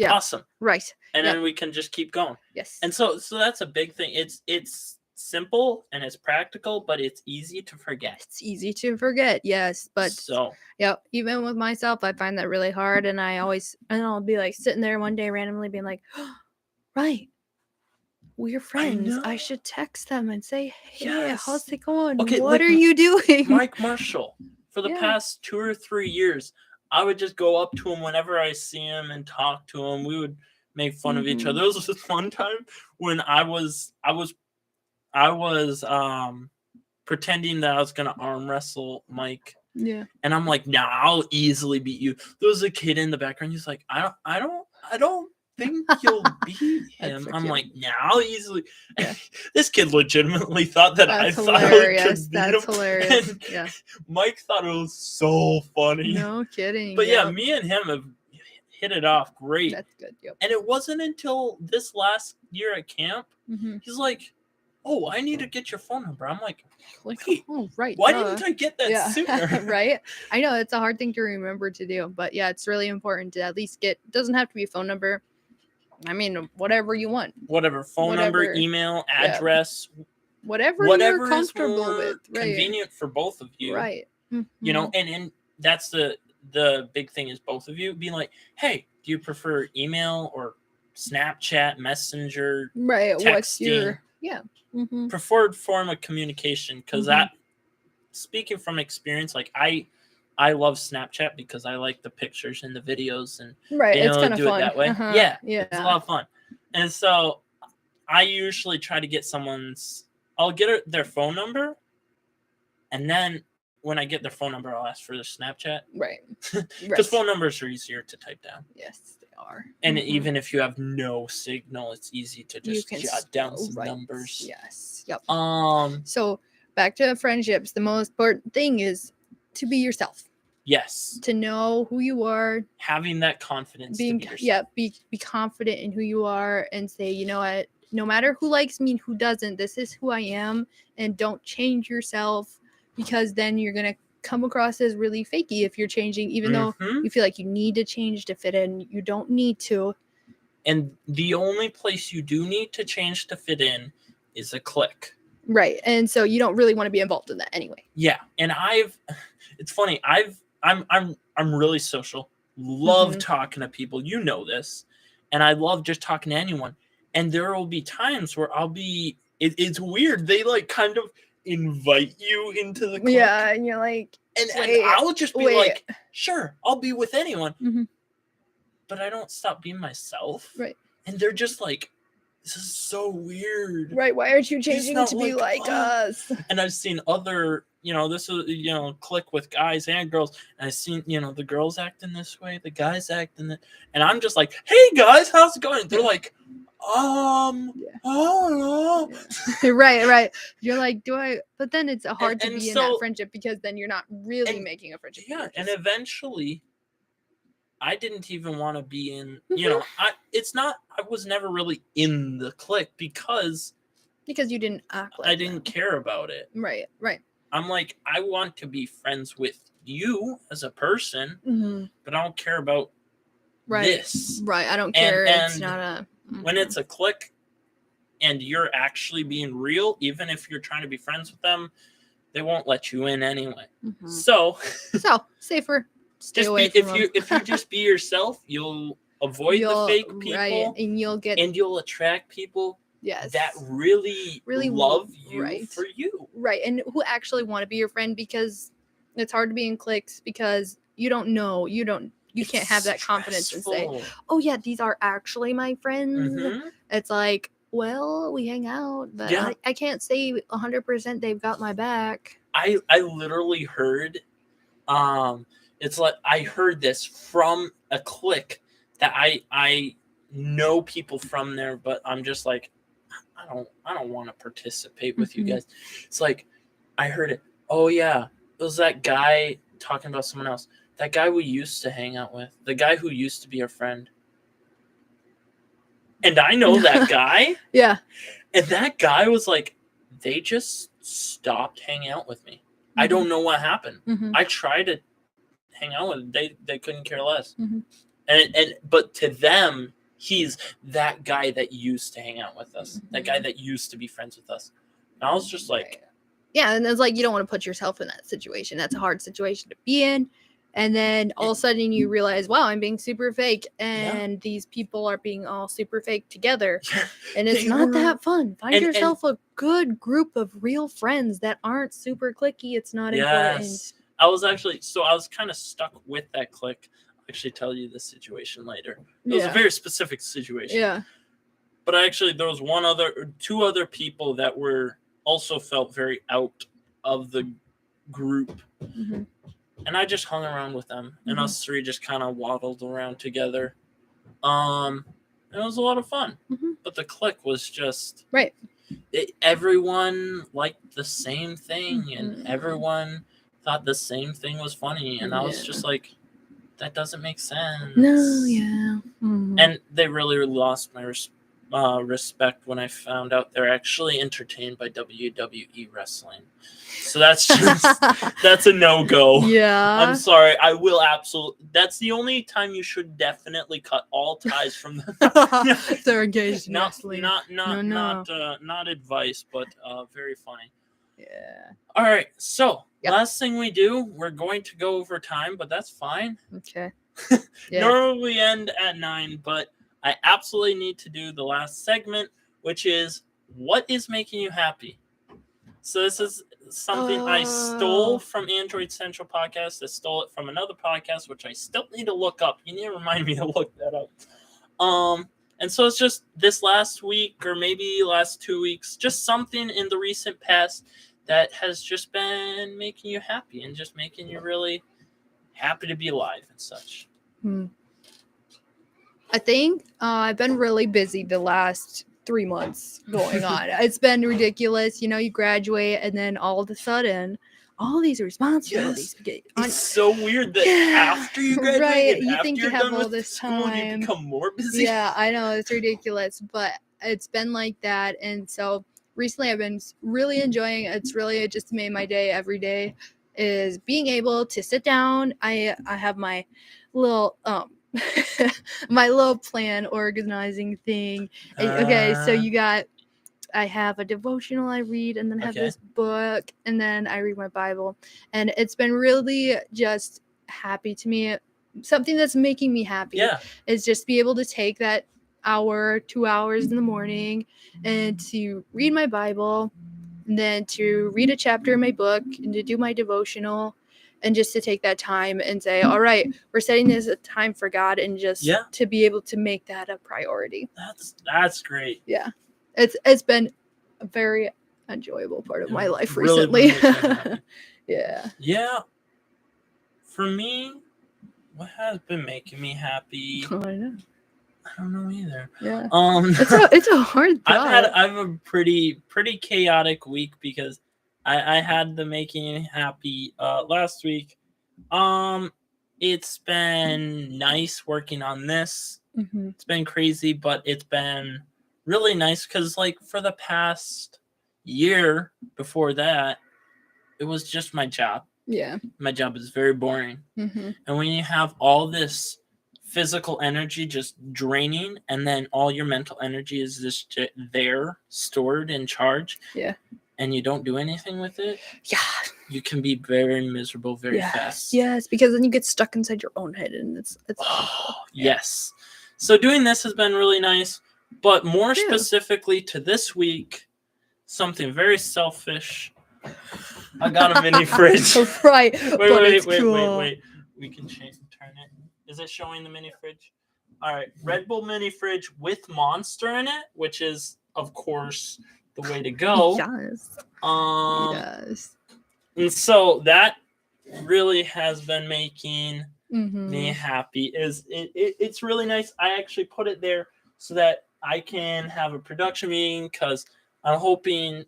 awesome, right? And then we can just keep going. Yes, and so that's a big thing. It's simple and it's practical, but it's easy to forget. Yes, but even with myself, I find that really hard, and I'll be like sitting there one day randomly being like, oh, right, we're friends. I should text them and say, hey, how's it going? Okay, what are you doing? Mike Marshall, for the past 2 or 3 years, I would just go up to him whenever I see him and talk to him. We would make fun of each other. There was this one time when I was pretending that I was gonna arm wrestle Mike. Yeah. And I'm like, nah, I'll easily beat you. There was a kid in the background. He's like, I don't think you'll beat him. I'm like, nah, I'll easily. This kid legitimately thought that I thought I could beat him. That's hilarious. And yeah. Mike thought it was so funny. No kidding. But me and him have hit it off great. That's good. Yep. And it wasn't until this last year at camp, he's like, oh, I need to get your phone number. I'm like, wait, oh, right. Why didn't I get that sooner? Right. I know it's a hard thing to remember to do, but it's really important to at least doesn't have to be a phone number. I mean, whatever you want. Whatever. Phone number, email, address, whatever whatever you're is comfortable more with, right? convenient for both of you. Right. You know, and that's the big thing is both of you being like, hey, do you prefer email or Snapchat, Messenger, right. What's texting? your Preferred form of communication? Because that, speaking from experience, like I love Snapchat because I like the pictures and the videos and right? being It's able kind to of do fun. it that way. Yeah. It's a lot of fun. And so I usually try to get I'll get their phone number, and then when I get their phone number, I'll ask for their Snapchat. Right. Because phone numbers are easier to type down. Yes, they are. And even if you have no signal, it's easy to You just can jot down some write. numbers. Yes. Yep. So back to friendships. The most important thing is to be yourself. Yes. To know who you are. Having that confidence to be yourself. Yeah, be confident in who you are and say, you know what, no matter who likes me and who doesn't, this is who I am, and don't change yourself, because then you're going to come across as really fakey if you're changing, even though you feel like you need to change to fit in. You don't need to. And the only place you do need to change to fit in is a clique. Right. And so you don't really want to be involved in that anyway. Yeah. And it's funny. I'm really social. Love talking to people. You know this. And I love just talking to anyone. And there will be times where it's weird. They like kind of invite you into the clique. Yeah. And you're like, and I'll just be like, sure, I'll be with anyone. But I don't stop being myself. Right. And they're just like, this is so weird. Right. Why aren't you changing to be like us? And I've seen other, this is, click with guys and girls. And I've seen, the girls acting this way, the guys acting that. And I'm just like, hey guys, how's it going? They're like, oh no. Right. You're like, but then it's hard to be in so, that friendship, because then you're not really making a friendship. Yeah. And eventually I didn't even want to be in, I was never really in the clique because you didn't act like I didn't care about it. Right. I'm like, I want to be friends with you as a person, but I don't care about this. Right. I don't care. It's not a... When it's a clique and you're actually being real, even if you're trying to be friends with them, they won't let you in anyway. So safer. Stay away from them. If you just be yourself, you'll avoid the fake people, right, and you'll attract people that really really love you for you, right, and who actually want to be your friend, because it's hard to be in cliques because you can't have that confidence and say, oh yeah, these are actually my friends. It's like, well, we hang out, but I can't say 100% they've got my back. I literally heard it's like I heard this from a clique that I know people from there, but I'm just like, I don't want to participate with you guys. It's like, I heard it. Oh yeah, it was that guy talking about someone else. That guy we used to hang out with. The guy who used to be our friend. And I know that guy. Yeah. And that guy was like, they just stopped hanging out with me. I don't know what happened. I tried to hang out with them. They couldn't care less. But to them, he's that guy that used to hang out with us. That guy that used to be friends with us. And I was just like, yeah, and it's like, you don't want to put yourself in that situation. That's a hard situation to be in. And then all of a sudden you realize, wow, I'm being super fake, and these people are being all super fake together. And it's not that fun. Find yourself a good group of real friends that aren't super cliquey. It's not important. I was kind of stuck with that clique. I'll actually tell you the situation later. It was a very specific situation. Yeah. But there was two other people that were also felt very out of the group. And I just hung around with them, and us three just kind of waddled around together. It was a lot of fun, but the clique was just everyone liked the same thing, and everyone thought the same thing was funny, and I was just like, that doesn't make sense. No, yeah. And they really lost my respect when I found out they're actually entertained by WWE wrestling. So that's just that's a no-go. Yeah. I'm sorry. I will absolutely. That's the only time you should definitely cut all ties from them. They're engaged in not wrestling. not No. not advice, but very funny. Yeah. All right. So Yep. last thing we do, we're going to go over time, but that's fine. Okay. Yeah. Normally we end at 9, but I absolutely need to do the last segment, which is what is making you happy. So this is something I stole from Android Central Podcast. I stole it from another podcast, which I still need to look up. You need to remind me to look that up. And so it's just this last week or maybe last 2 weeks, just something in the recent past that has just been making you happy and just making you really happy to be alive and such. I think I've been really busy the last 3 months going on. It's been ridiculous. You know, you graduate and then all of a sudden, all these responsibilities. It's so weird that after you graduate, right, and you after think you you're have done all with this school, you time. become more busy. Yeah, I know, it's ridiculous, but it's been like that. And so recently I've been really enjoying it. It's really just made my day every day is being able to sit down. I have my little my little plan organizing thing. Okay, so I have a devotional I read, and then I have this book, and then I read my Bible. And it's been really just happy to me. Something that's making me happy is just be able to take that hour, 2 hours in the morning and to read my Bible, and then to read a chapter in my book and to do my devotional. And just to take that time and say, all right, we're setting this a time for God, and just to be able to make that a priority. That's great. Yeah. It's been a very enjoyable part of my life really recently. Yeah. Yeah. For me, what has been making me happy? Oh, I know. I don't know either. Yeah. It's a hard thought. I've a pretty chaotic week because I had the making me happy last week. It's been nice working on this. Mm-hmm. It's been crazy, but it's been really nice because like for the past year before that, it was just my job. Yeah. My job is very boring. Mm-hmm. And when you have all this physical energy just draining, and then all your mental energy is just there, stored in charge. Yeah. And you don't do anything with it. Yeah. You can be very miserable very fast. Yes, because then you get stuck inside your own head, and it's Yes. So doing this has been really nice, but more specifically to this week, something very selfish. I got a mini fridge. Right. Wait. We can turn it. Is it showing the mini fridge? All right. Red Bull mini fridge with Monster in it, which is, of course, the way to go. Yes. Yes. And so that really has been making me happy. It's really nice. I actually put it there so that I can have a production meeting, because I'm hoping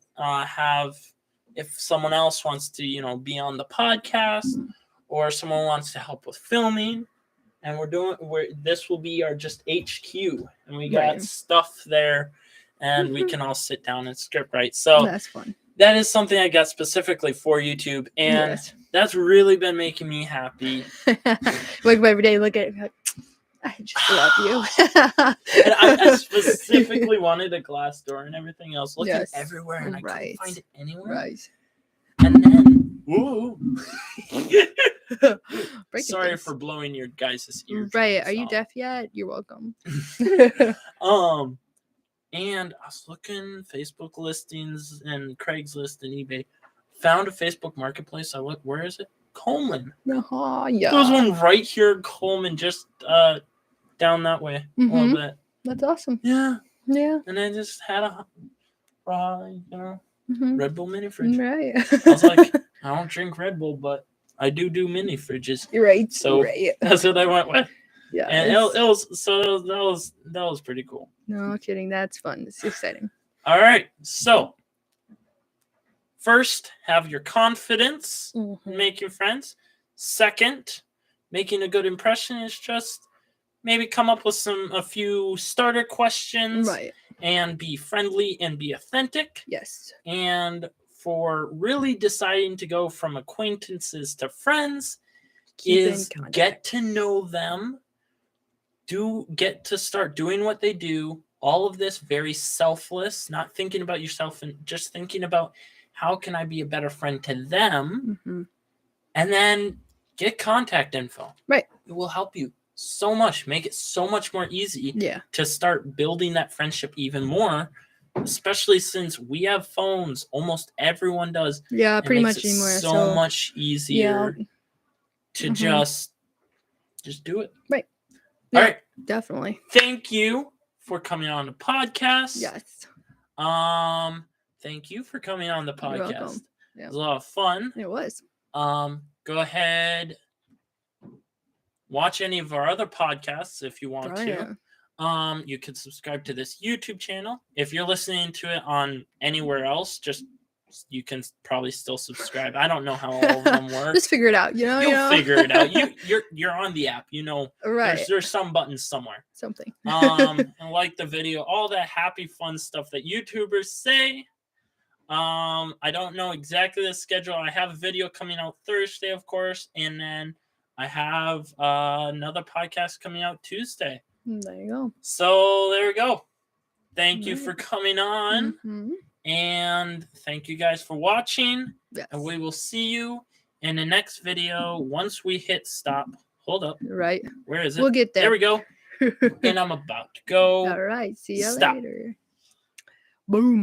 if someone else wants to, be on the podcast, or someone wants to help with filming, and this will be our just HQ, and we got stuff there, and we can all sit down and script write. So that's fun. That is something I got specifically for YouTube, and that's really been making me happy. Wake up every day, look at it, like, I just love you. And I specifically wanted a glass door and everything else, looking everywhere, and I couldn't find it anywhere. Right. And then, sorry for blowing your guys' ears. Right. Are you deaf yet? You're welcome. And I was looking Facebook listings and Craigslist and eBay. Found a Facebook Marketplace. I looked. Where is it? Coleman. Yeah. There's one right here in Coleman, just down that way a little bit. That's awesome. Yeah. Yeah. And I just had a Red Bull mini fridge. Right. I was like, I don't drink Red Bull, but I do mini fridges. You're right. So that's what I went with. Yeah. And that was pretty cool. No kidding. That's fun. It's exciting. All right. So first, have your confidence in making friends. Second, making a good impression is just maybe come up with a few starter questions. Right. and be friendly and be authentic. Yes. And for really deciding to go from acquaintances to friends Keep in is contact. get to know them, get to start doing what they do. All of this very selfless, not thinking about yourself and just thinking about how can I be a better friend to them, and then get contact info. Right. It will help you so much, make it so much more easy to start building that friendship even more, especially since we have phones. Almost everyone does. Yeah, It pretty makes much it anymore. so much easier to just do it. Right. All right. Definitely. Thank you for coming on the podcast. Yes. Thank you for coming on the podcast. You're welcome. It was a lot of fun. It was. Go ahead, watch any of our other podcasts if you want to. Yeah. You can subscribe to this YouTube channel. If you're listening to it on anywhere else, you can probably still subscribe. I don't know how all of them work. Just figure it out, you know. You'll figure it out. You're on the app, you know. Right. There's some buttons somewhere. Something. And like the video, all that happy fun stuff that YouTubers say. I don't know exactly the schedule. I have a video coming out Thursday, of course, and then I have another podcast coming out Tuesday. There you go. So there we go. Thank you for coming on, and thank you guys for watching. Yes. And we will see you in the next video once we hit stop. Hold up. Right. Where is it? We'll get there. There we go. And I'm about to go. All right. See you Stop. later. Boom.